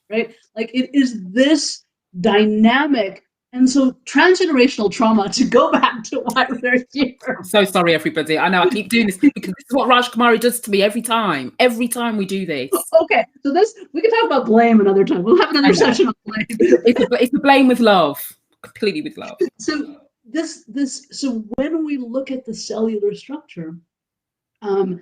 Right? Like, it is this dynamic. And so transgenerational trauma, to go back to why we're here. I'm so sorry, everybody. I know I keep doing this because this is what Rajkumari does to me every time we do this. Okay, so this, we can talk about blame another time. We'll have another session on blame. It's a blame with love, completely with love. So so when we look at the cellular structure, and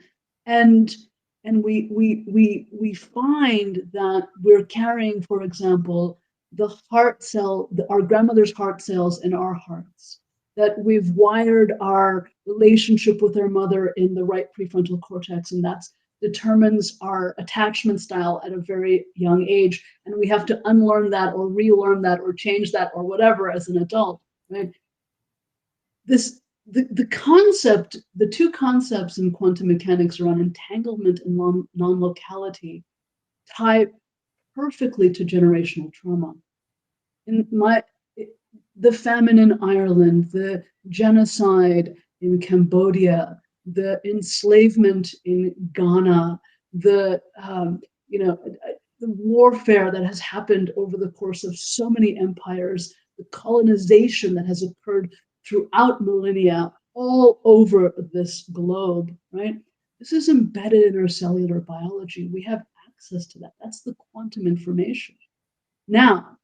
we find that we're carrying, for example, the heart cell, our grandmother's heart cells in our hearts, that we've wired our relationship with our mother in the right prefrontal cortex, and that determines our attachment style at a very young age. And we have to unlearn that or relearn that or change that or whatever as an adult, right? The concept, the two concepts in quantum mechanics around entanglement and non-locality tie perfectly to generational trauma. In the famine in Ireland, the genocide in Cambodia, the enslavement in Ghana, the warfare that has happened over the course of so many empires, the colonization that has occurred throughout millennia all over this globe, right? This is embedded in our cellular biology. We have access to that. That's the quantum information. Now,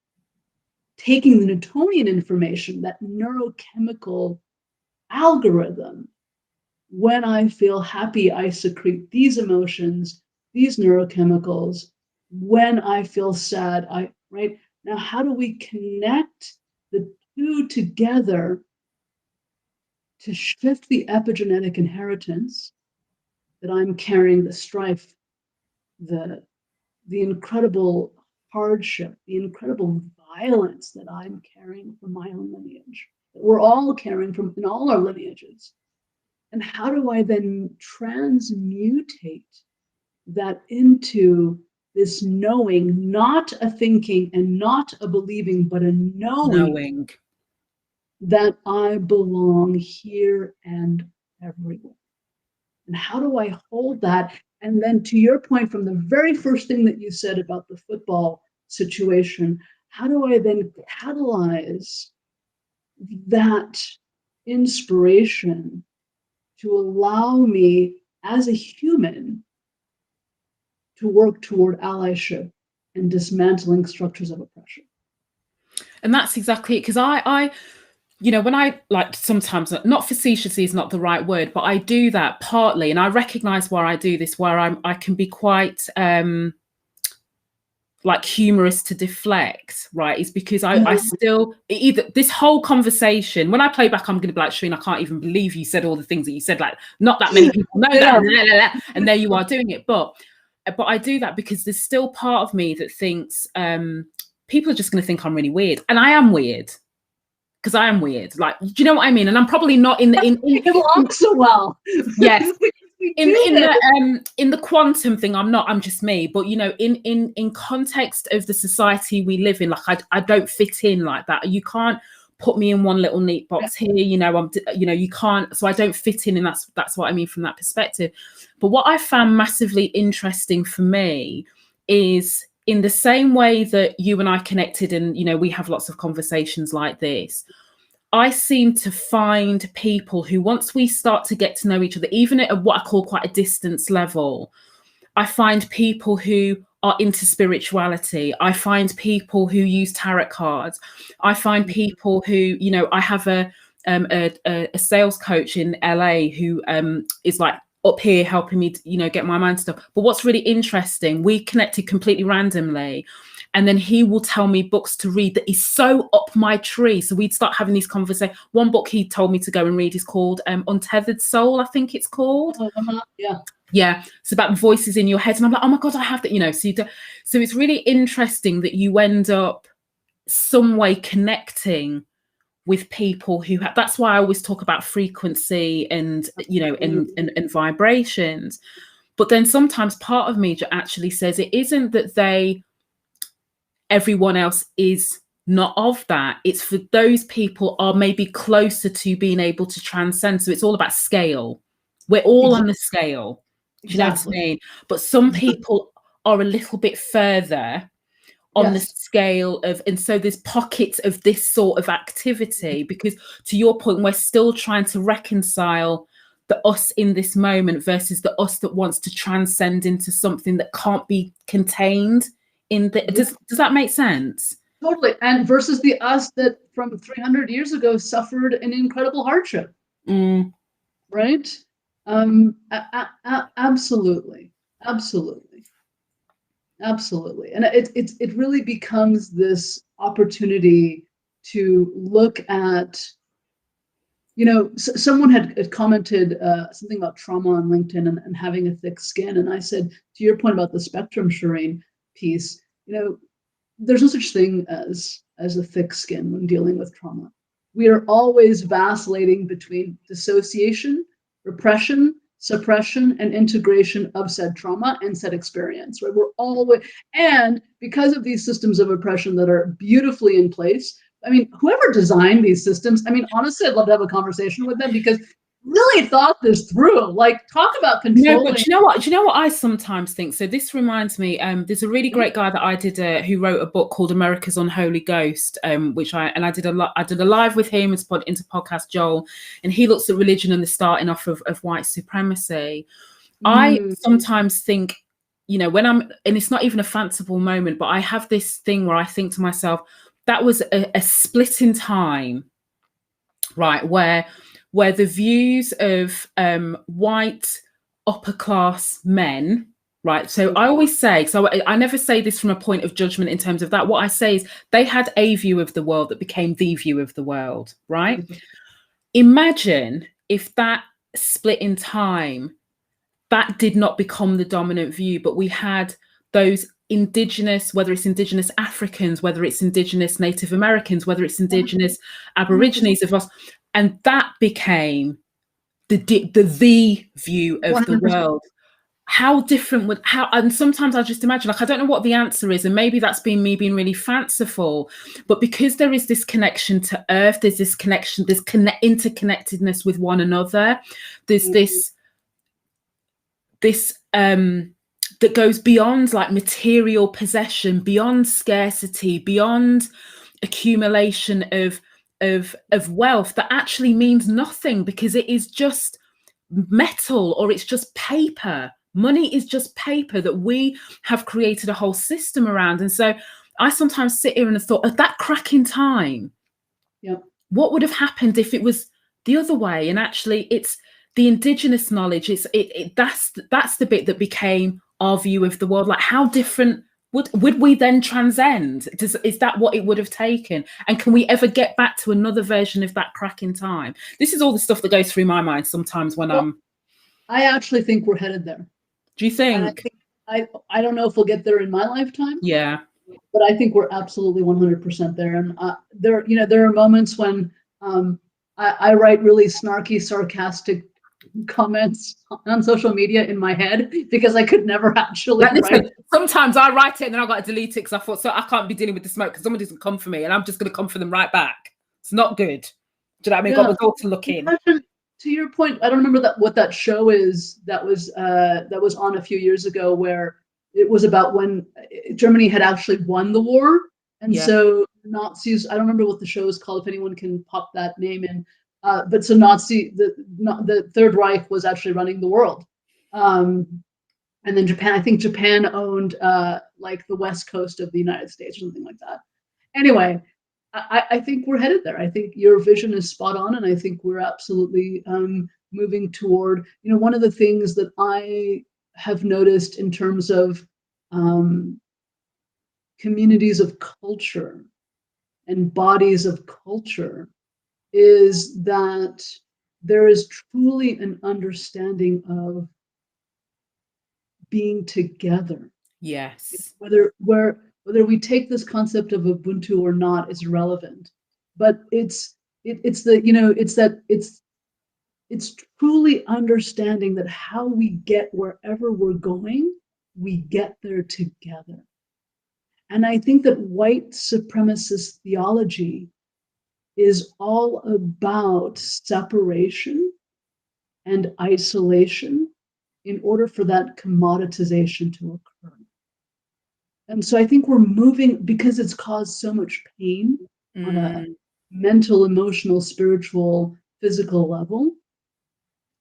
taking the Newtonian information, that neurochemical algorithm, when I feel happy, I secrete these emotions, these neurochemicals. When I feel sad, right? Now, how do we connect the two together to shift the epigenetic inheritance that I'm carrying, the strife, the incredible hardship, the incredible violence that I'm carrying from my own lineage, that we're all carrying from in all our lineages? And how do I then transmutate that into this knowing, not a thinking and not a believing, but a knowing. That I belong here and everywhere? And how do I hold that? And then, to your point from the very first thing that you said about the football situation, how do I then catalyze that inspiration to allow me as a human to work toward allyship and dismantling structures of oppression? And that's exactly it. Because I, when I like, sometimes, not facetiously is not the right word, but I do that partly, and I recognize where I do this, where I can be quite like humorous to deflect, right? Is because I still, either this whole conversation, when I play back, I'm going to be like, Shireen, I can't even believe you said all the things that you said. Like, not that many people know that, and there you are doing it. But I do that because there's still part of me that thinks people are just going to think I'm really weird, and I am weird. Because I am weird, like, do you know what I mean? And I'm probably not in it belongs so well. Yes, in the quantum thing, I'm not. I'm just me. But in context of the society we live in, like I don't fit in like that. You can't put me in one little neat box here. You can't. So I don't fit in, and that's what I mean from that perspective. But what I found massively interesting for me is, in the same way that you and I connected, and we have lots of conversations like this, I seem to find people who, once we start to get to know each other, even at what I call quite a distance level, I find people who are into spirituality. I find people who use tarot cards. I find people who, I have a sales coach in LA who is like up here helping me to, get my mind stuff. But what's really interesting, we connected completely randomly, and then he will tell me books to read that is so up my tree. So we'd start having these conversations. One book he told me to go and read is called Untethered Soul, I think it's called. Yeah, it's about voices in your head, and I'm like, oh my god, I have that. So it's really interesting that you end up some way connecting with people who have. That's why I always talk about frequency and and vibrations. But then sometimes part of me actually says it isn't that everyone else is not of that. It's for those people are maybe closer to being able to transcend. So it's all about scale. We're all on the scale. Do you know what I mean? But some people are a little bit further on the scale of, and so there's pockets of this sort of activity, because to your point, we're still trying to reconcile the us in this moment versus the us that wants to transcend into something that can't be contained in the, does that make sense? Totally. And versus the us that from 300 years ago suffered an incredible hardship. Right? Absolutely. And it really becomes this opportunity to look at, someone had commented something about trauma on LinkedIn and having a thick skin. And I said, to your point about the spectrum, Shireen, piece, there's no such thing as a thick skin when dealing with trauma. We are always vacillating between dissociation, repression, suppression, and integration of said trauma and said experience, right? We're always, and because of these systems of oppression that are beautifully in place, I mean, whoever designed these systems, I mean, honestly, I'd love to have a conversation with them, because really thought this through. Like, talk about controlling. No, but do you know what I sometimes think? So this reminds me, there's a really great guy that I did who wrote a book called America's Unholy Ghost, which I did a live with him into podcast, Joel, and he looks at religion and the starting off of white supremacy. I sometimes think, when I'm, and it's not even a fanciful moment, but I have this thing where I think to myself, that was a split in time, right, where the views of white upper class men, right? So I always say, so I never say this from a point of judgment in terms of that. What I say is they had a view of the world that became the view of the world, right? Imagine if that split in time, that did not become the dominant view, but we had those indigenous, whether it's indigenous Africans, whether it's indigenous Native Americans, whether it's indigenous Aborigines of us, and that became the view of 100%. The world. How different would, and sometimes I just imagine, like, I don't know what the answer is, and maybe that's been me being really fanciful, but because there is this connection to earth, there's this connection, this interconnectedness with one another, there's this that goes beyond like material possession, beyond scarcity, beyond accumulation of wealth, that actually means nothing because it is just metal or it's just paper. Money is just paper that we have created a whole system around. And so I sometimes sit here and have thought, at that crack in time, Yep. what would have happened if it was the other way? And actually, it's the indigenous knowledge. That's the bit that became our view of the world. Like, how different would we then transcend? Is that what it would have taken? And can we ever get back to another version of that crack in time? This is all the stuff that goes through my mind sometimes when I actually think we're headed there. Do you think? I don't know if we'll get there in my lifetime. Yeah. But I think we're absolutely 100% there. And there are moments when I write really snarky, sarcastic comments on social media in my head because I could never actually write. Sometimes I write it and then I got to delete it because I thought, so I can't be dealing with the smoke because someone doesn't come for me and I'm just going to come for them right back. It's not good. Do you know what I mean? Yeah. Got my door to look in. To your point, I don't remember what that show is that was on a few years ago where it was about when Germany had actually won the war. And so Nazis, I don't remember what the show is called, if anyone can pop that name in. But so the Third Reich was actually running the world. And then Japan, I think Japan owned like the West Coast of the United States or something like that. Anyway, I think we're headed there. I think your vision is spot on. And I think we're absolutely moving toward, one of the things that I have noticed in terms of communities of culture and bodies of culture is that there is truly an understanding of being together. Yes. Whether we take this concept of Ubuntu or not is irrelevant, but it's truly understanding that how we get wherever we're going, we get there together. And I think that white supremacist theology is all about separation and isolation in order for that commoditization to occur. And so I think we're moving, because it's caused so much pain on a mental, emotional, spiritual, physical level.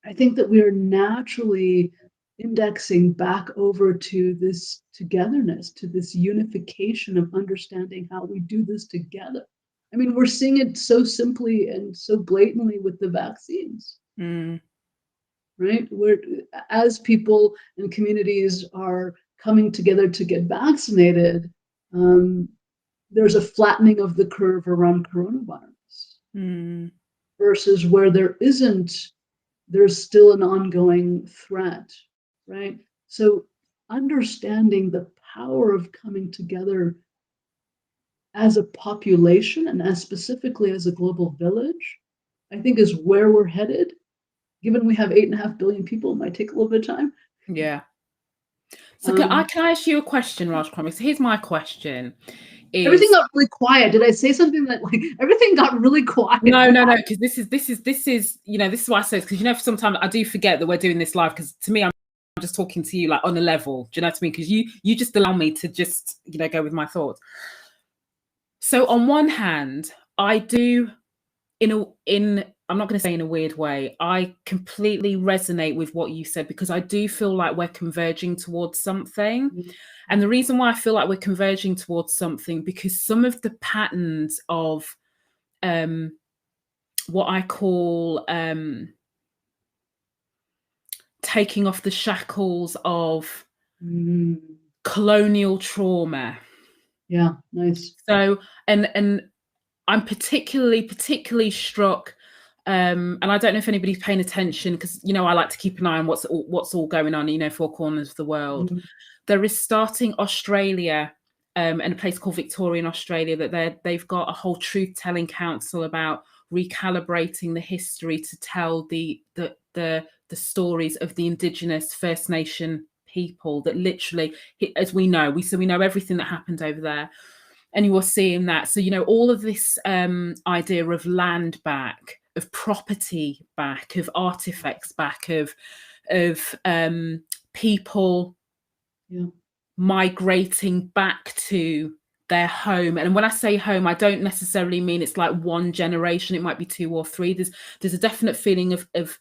I think that we are naturally indexing back over to this togetherness, to this unification of understanding how we do this together. I mean, we're seeing it so simply and so blatantly with the vaccines, right? As people and communities are coming together to get vaccinated, there's a flattening of the curve around coronavirus versus where there isn't, there's still an ongoing threat, right? So understanding the power of coming together as a population and as specifically as a global village, I think is where we're headed. Given we have 8.5 billion people, it might take a little bit of time. Yeah. So can I ask you a question, Rajkumari? So here's my question. Everything got really quiet. Did I say something that like everything got really quiet? No, because this is this is why I say, because sometimes I do forget that we're doing this live, because to me I'm just talking to you like on a level. Do you know what I mean? Because you just allow me to just go with my thoughts. So on one hand, I do I'm not going to say in a weird way, I completely resonate with what you said, because I do feel like we're converging towards something. And the reason why I feel like we're converging towards something, because some of the patterns of what I call taking off the shackles of colonial trauma. Yeah, nice. So, and I'm particularly struck, and I don't know if anybody's paying attention, because I like to keep an eye on what's all going on, four corners of the world. There is starting Australia, and a place called Victoria in Australia, that they've got a whole truth-telling council about recalibrating the history to tell the stories of the Indigenous First Nation people that literally, as we know everything that happened over there. And you are seeing that. So, all of this idea of land back, of property back, of artifacts back, of people Yeah. migrating back to their home. And when I say home, I don't necessarily mean it's like one generation. It might be 2 or 3. There's a definite feeling of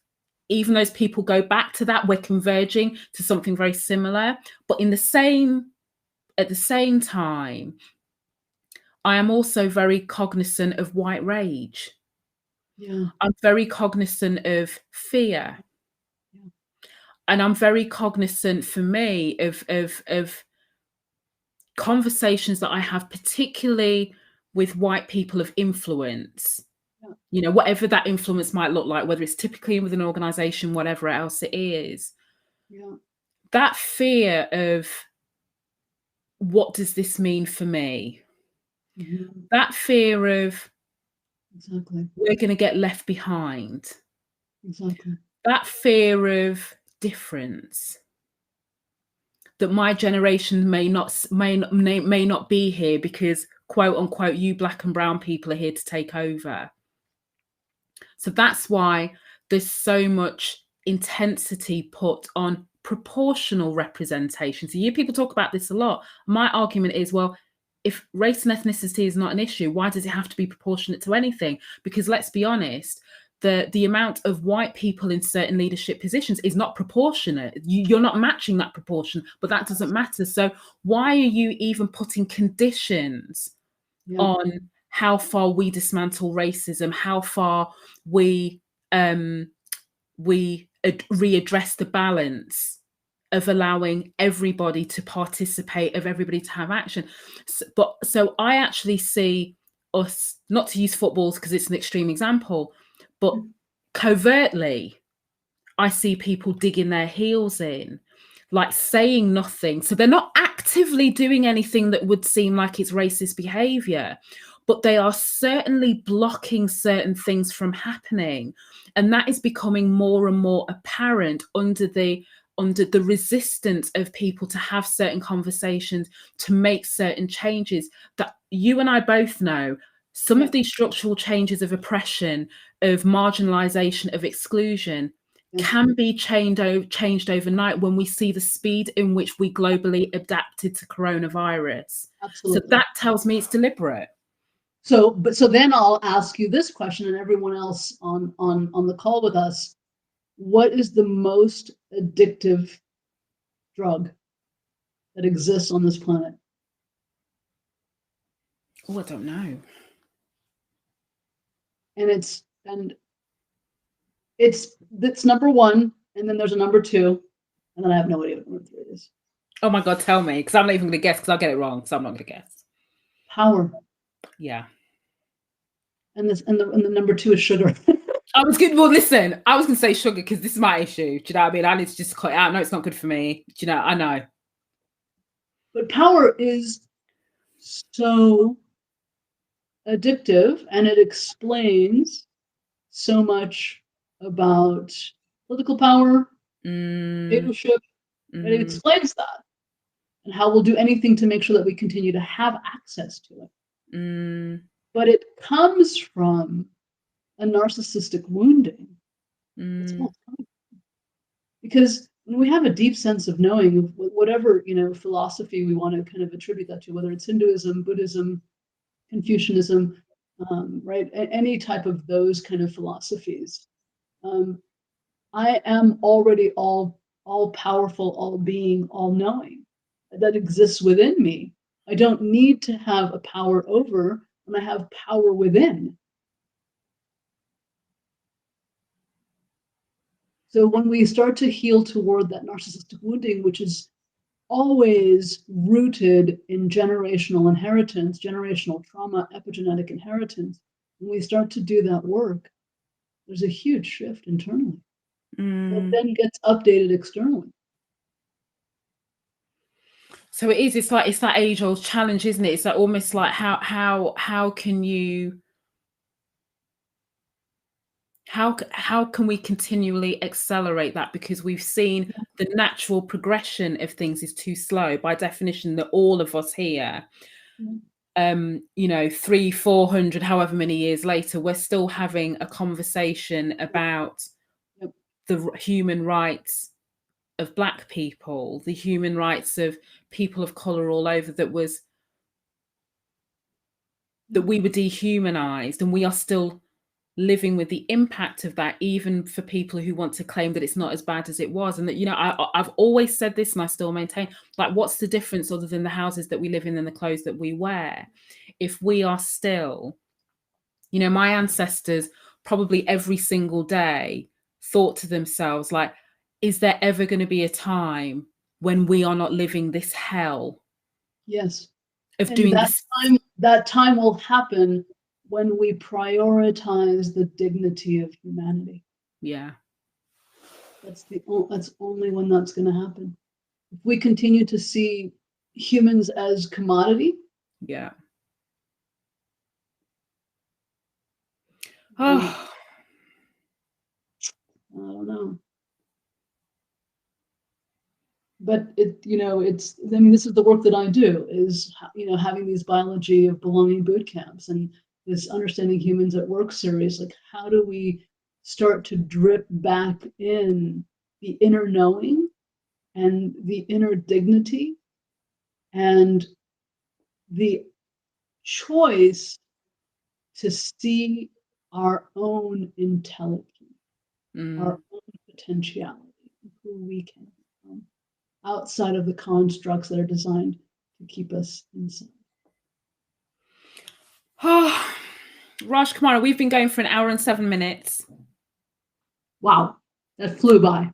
even those people go back to that, we're converging to something very similar. But at the same time, I am also very cognizant of white rage. Yeah. I'm very cognizant of fear. Yeah. And I'm very cognizant, for me, of conversations that I have, particularly with white people of influence. Yeah. You know, whatever that influence might look like, whether it's typically with an organization, whatever else it is. Yeah. That fear of, what does this mean for me? Mhm. That fear of, Exactly. we're going to get left behind. Exactly. That fear of difference, that my generation may not be here because, quote unquote, you black and brown people are here to take over. So that's why there's so much intensity put on proportional representation. So you people talk about this a lot. My argument is, well, if race and ethnicity is not an issue, why does it have to be proportionate to anything? Because let's be honest, the amount of white people in certain leadership positions is not proportionate. You're not matching that proportion, but that doesn't matter. So why are you even putting conditions on how far we dismantle racism, how far we readdress the balance of allowing everybody to participate, of everybody to have action? So I actually see us, not to use footballs because it's an extreme example, but covertly, I see people digging their heels in, like saying nothing. So they're not actively doing anything that would seem like it's racist behavior, but they are certainly blocking certain things from happening. And that is becoming more and more apparent under the resistance of people to have certain conversations, to make certain changes that you and I both know. Some of these structural changes of oppression, of marginalization, of exclusion can be changed overnight when we see the speed in which we globally adapted to coronavirus. Absolutely. So that tells me it's deliberate. So then I'll ask you this question, and everyone else on the call with us: what is the most addictive drug that exists on this planet? Oh, I don't know. And it's number one, and then there's a number two, and then I have no idea what number three is. Oh my God, tell me, because I'm not even going to guess, because I'll get it wrong, so I'm not going to guess. Power. Yeah. And the number two is sugar. I was good. Well, listen, I was going to say sugar because this is my issue. Do you know what I mean? I need to just cut it out. No, it's not good for me. Do you know? I know. But power is so addictive, and it explains so much about political power, dictatorship. And it explains that, and how we'll do anything to make sure that we continue to have access to it. But it comes from a narcissistic wounding. That's where it's coming from. Because when we have a deep sense of knowing of whatever philosophy we want to kind of attribute that to, whether it's Hinduism, Buddhism, Confucianism, right? Any type of those kind of philosophies. I am already all powerful, all being, all knowing. That exists within me. I don't need to have a power over when I have power within. So when we start to heal toward that narcissistic wounding, which is always rooted in generational inheritance, generational trauma, epigenetic inheritance, when we start to do that work, there's a huge shift internally that then gets updated externally. So it is. It's that age-old challenge, isn't it? It's like almost like how can you? How can we continually accelerate that? Because we've seen the natural progression of things is too slow. By definition, that all of us here, 300-400, however many years later, we're still having a conversation about the human rights of Black people, the human rights of people of color all over, that we were dehumanized, and we are still living with the impact of that, even for people who want to claim that it's not as bad as it was. And that, you know, I've always said this, and I still maintain, like, what's the difference other than the houses that we live in and the clothes that we wear? If we are still, you know, my ancestors probably every single day thought to themselves, like, is there ever going to be a time when we are not living this hell? Yes. Of And doing that this. that time will happen when we prioritize the dignity of humanity. Yeah. That's only when that's going to happen. If we continue to see humans as commodity, Yeah. then, Oh, I don't know. But it, you know, it's, I mean, this is the work that I do, is, you know, having these biology of belonging boot camps and this Understanding Humans at Work series. Like, how do we start to drip back in the inner knowing and the inner dignity and the choice to see our own intelligence, our own potentiality, who we can become, outside of the constructs that are designed to keep us inside. oh. Rajkumari, we've been going for 1 hour and 7 minutes. Wow, that flew by.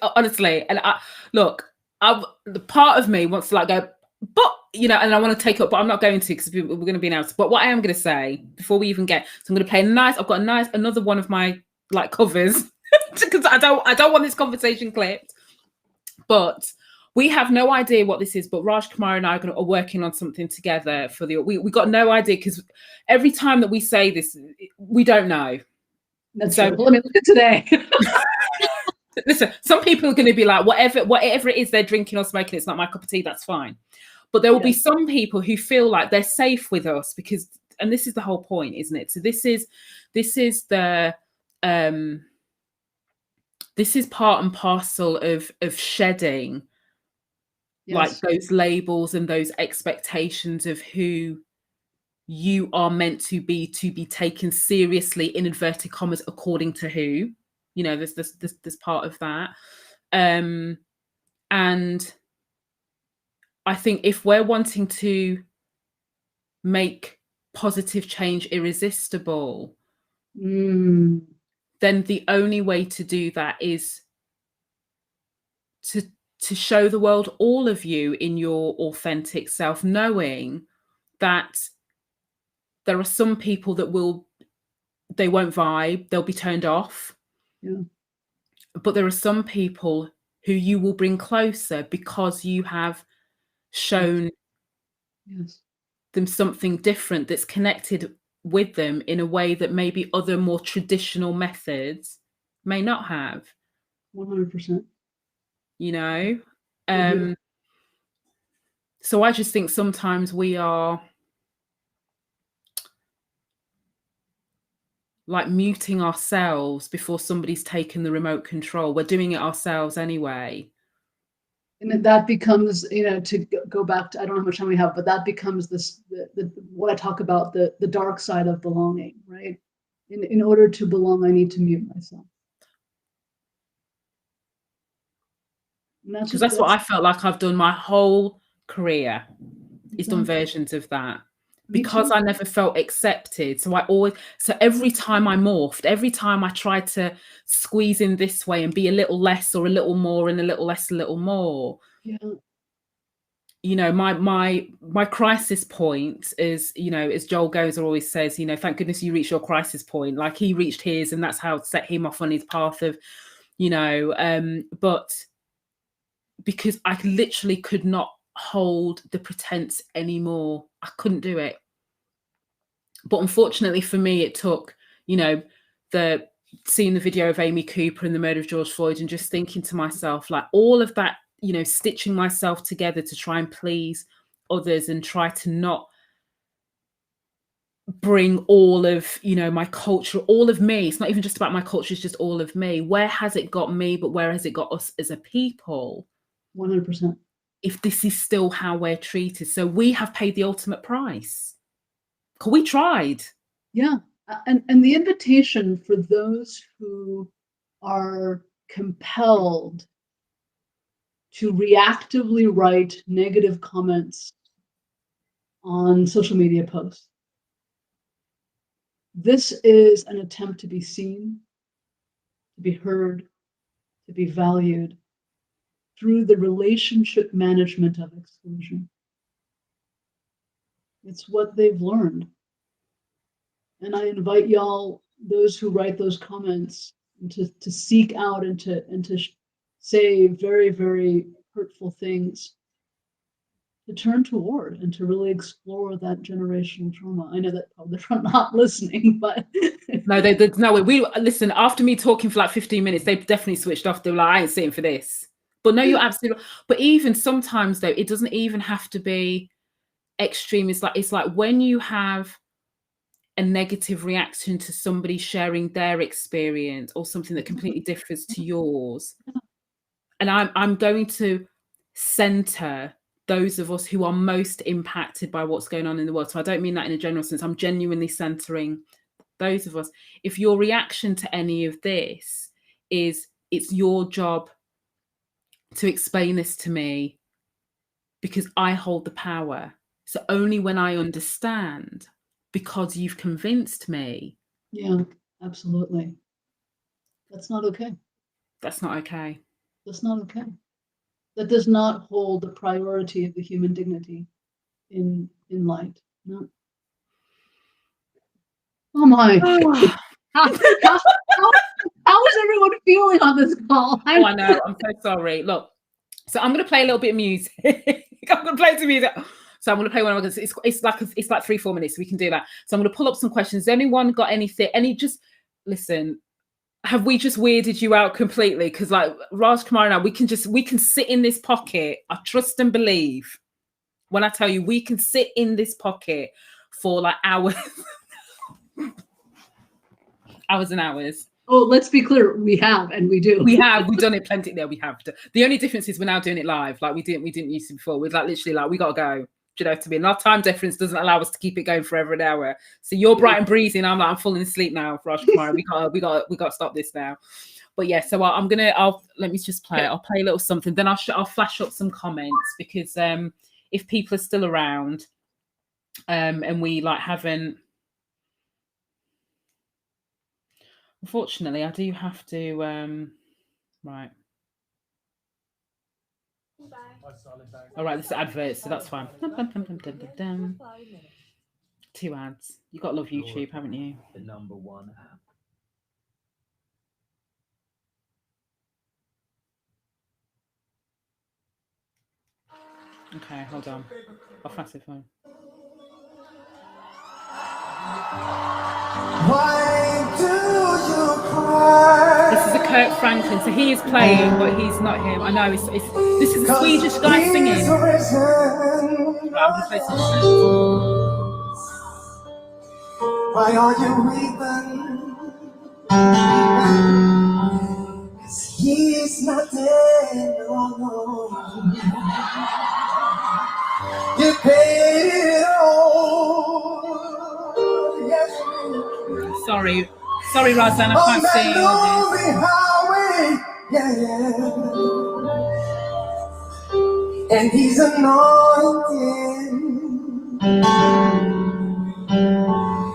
Honestly, and the part of me wants to, like, go, but, you know, and I want to take up, but I'm not going to, because we're going to be announced. But what I am going to say before we even get, so I'm going to play I've got another one of my, like, covers, because I don't want this conversation clipped. But we have no idea what this is, but Rajkumari and I are working on something together for we got no idea, because every time that we say this, we don't know. That's so true. Let me look at today. Listen, some people are going to be like, whatever it is they're drinking or smoking, it's not my cup of tea, that's fine. But there will be some people who feel like they're safe with us, because, and this is the whole point, isn't it? So this is the this is part and parcel of shedding, like, those labels and those expectations of who you are meant to be taken seriously, in inverted commas, according to who. You know, there's part of that. And I think if we're wanting to make positive change irresistible, then the only way to do that is to show the world all of you in your authentic self, knowing that there are some people that they won't vibe, they'll be turned off. Yeah. But there are some people who you will bring closer, because you have shown them something different that's connected with them in a way that maybe other more traditional methods may not have. 100%. You know? So I just think sometimes we are, like, muting ourselves before somebody's taken the remote control. We're doing it ourselves anyway. And that becomes, you know, to go back to, I don't know how much time we have, but that becomes what I talk about, the dark side of belonging, right? In order to belong, I need to mute myself. Because that's what I felt like I've done my whole career, is done versions of that. Because I never felt accepted. So every time I morphed, every time I tried to squeeze in this way and be a little less or a little more and a little less, a little more. Yeah. You know, my crisis point is, you know, as Joel Gozer always says, you know, thank goodness you reached your crisis point. Like, he reached his, and that's how it set him off on his path of, you know, but because I literally could not hold the pretense anymore. I couldn't do it. But unfortunately for me, it took, you know, seeing the video of Amy Cooper and the murder of George Floyd, and just thinking to myself, like, all of that, you know, stitching myself together to try and please others and try to not bring all of, you know, my culture, all of me. It's not even just about my culture, it's just all of me. Where has it got me, but where has it got us as a people? 100%. If this is still how we're treated. So we have paid the ultimate price. Because we tried. Yeah. And the invitation for those who are compelled to reactively write negative comments on social media posts. This is an attempt to be seen, to be heard, to be valued through the relationship management of exclusion. It's what they've learned. And I invite y'all, those who write those comments, to seek out and to say very, very hurtful things, to turn toward and to really explore that generational trauma. I know that probably they're not listening, but no, we listen. After me talking for like 15 minutes, they definitely switched off. They were like, I ain't sitting for this. But no, you're absolutely. But even sometimes though, it doesn't even have to be extreme. It's like when you have a negative reaction to somebody sharing their experience or something that completely differs to yours, and I'm going to center those of us who are most impacted by what's going on in the world. So I don't mean that in a general sense. I'm genuinely centering those of us. If your reaction to any of this is it's your job to explain this to me because I hold the power. So only when I understand, because you've convinced me. Yeah, absolutely. That's not okay. That's not okay. That's not okay. That does not hold the priority of the human dignity in light. No. Oh my. How is everyone feeling on this call? Oh, I know. I'm so sorry. Look, so I'm going to play a little bit of music. I'm going to play some music. So I'm going to play one of them. It's like 3-4 minutes. So we can do that. So I'm going to pull up some questions. Has anyone got anything? Just listen. Have we just weirded you out completely? Because like Rajkumari and I, we can sit in this pocket. I trust and believe when I tell you we can sit in this pocket for like hours, hours and hours. Oh, let's be clear. We have, and we do. We've done it plenty. There, we have. The only difference is we're now doing it live. Like we didn't used to before. We're like literally like we gotta go. Do you know what I mean? Our time difference doesn't allow us to keep it going forever an hour. So you're bright and breezy, and I'm falling asleep now, Rajkumari. we got to stop this now. But yeah, so I'll let me just play it. I'll play a little something. Then I'll flash up some comments because if people are still around, and we like haven't. Unfortunately, I do have to. Right. All right, this is adverts, so that's fine. 2 ads. You got to love YouTube, haven't you? The #1 app. Okay, hold on. I'll fast it phone. Why do you cry? This is a Kirk Franklin, so he is playing, but he's not him. I know. This is a Swedish guy singing. Right, I'm gonna play some. Why are you weeping? 'Cause he's not dead, no. You paid it all. Yes, Sorry, Razan, I can't sing all this. highway, yeah. And he's anointed.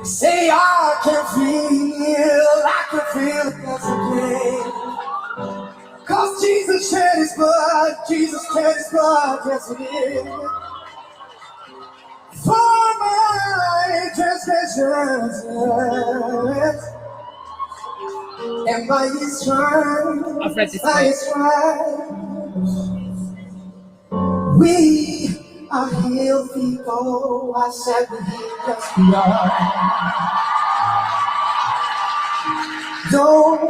Say I can feel it again. 'Cause Jesus shed his blood, yes he did. For my transgressions, and by his stripes, I've read this we are healed people. I said we just are. Don't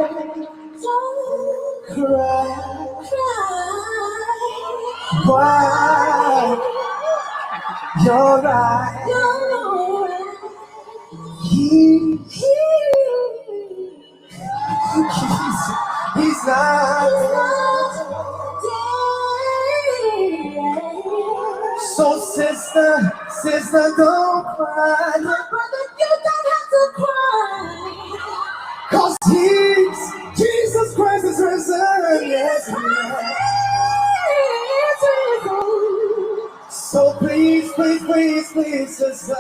cry. Why? You're right. he's not dead. So sister, don't cry. My brother, you don't have to cry. 'Cause Jesus Christ is risen. Yes, he is risen. So please, sister.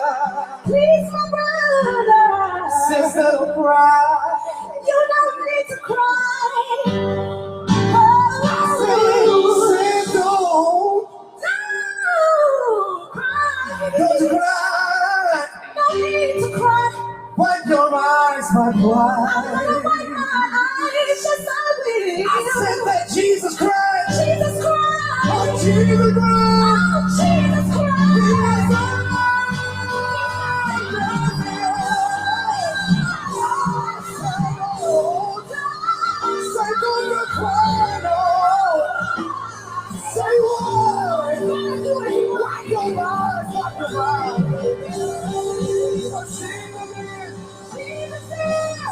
Please, my brother. Sister, don't cry. You don't need to cry. Don't cry. No need to cry. Wipe your eyes, my bride. I said that Jesus Christ. Oh, Jesus Christ. Say, don't you cry, no. Say what? Wipe your eyes, wipe your eyes. Sing again. Jesus is.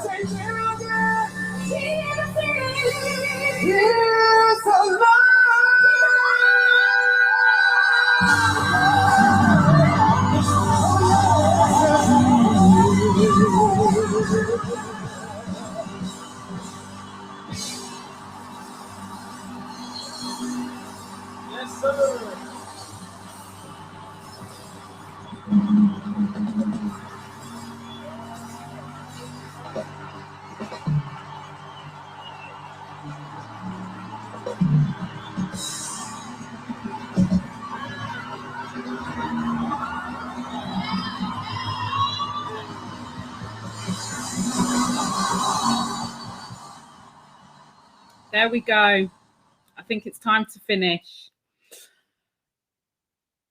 Say, sing again. Jesus is. He is alive. Yes, sir. There we go. I think it's time to finish.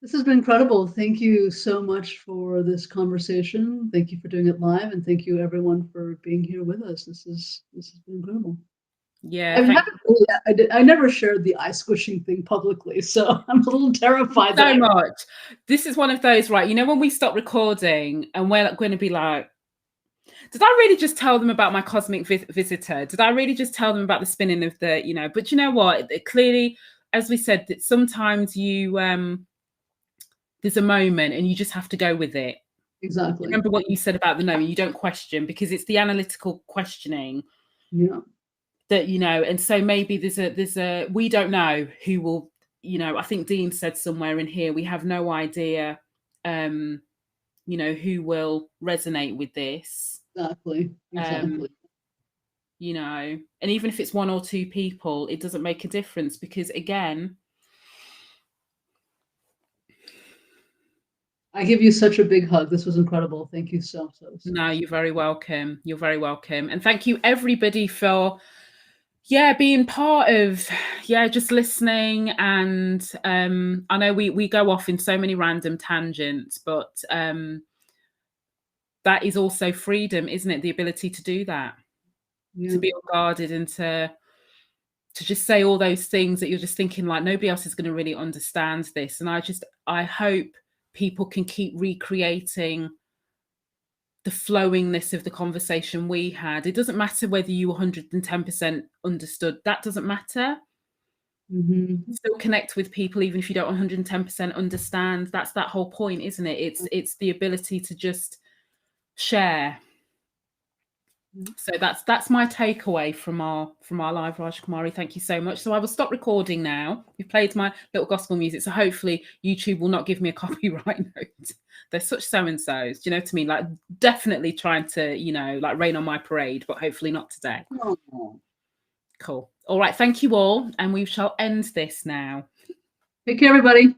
This has been incredible. Thank you so much for this conversation. Thank you for doing it live, and thank you everyone for being here with us. This has been incredible. Yeah, I never shared the eye squishing thing publicly, so I'm a little terrified. So much. This is one of those, right? You know, when we stop recording and we're going to be like, did I really just tell them about my cosmic visitor? Did I really just tell them about the spinning of the, you know? But you know what? Clearly, as we said, that sometimes you there's a moment and you just have to go with it. Exactly. Remember what you said about the no, you don't question, because it's the analytical questioning. Yeah. That, you know, and so maybe there's a we don't know who will, you know, I think Dean said somewhere in here, we have no idea you know, who will resonate with this. Exactly. You know, and even if it's one or two people, it doesn't make a difference, because again, I give you such a big hug. This was incredible. Thank you so. No, you're very welcome. You're very welcome. And thank you everybody for being part of just listening. And I know we go off in so many random tangents, but that is also freedom, isn't it? The ability to do that. To be unguarded and to just say all those things that you're just thinking like nobody else is going to really understand this. And I hope people can keep recreating the flowingness of the conversation we had. It doesn't matter whether you 110% understood. That doesn't matter. Mm-hmm. Still connect with people even if you don't 110% understand. That's that whole point, isn't it? It's the ability to just share. So that's my takeaway from our live, Rajkumari. Thank you so much. So I will stop recording now. We've played my little gospel music, so hopefully YouTube will not give me a copyright note. They're such so-and-sos, do you know what I mean? Like definitely trying to, you know, like rain on my parade, but hopefully not today. Oh. Cool. All right, thank you all, and we shall end this now. Take care, everybody.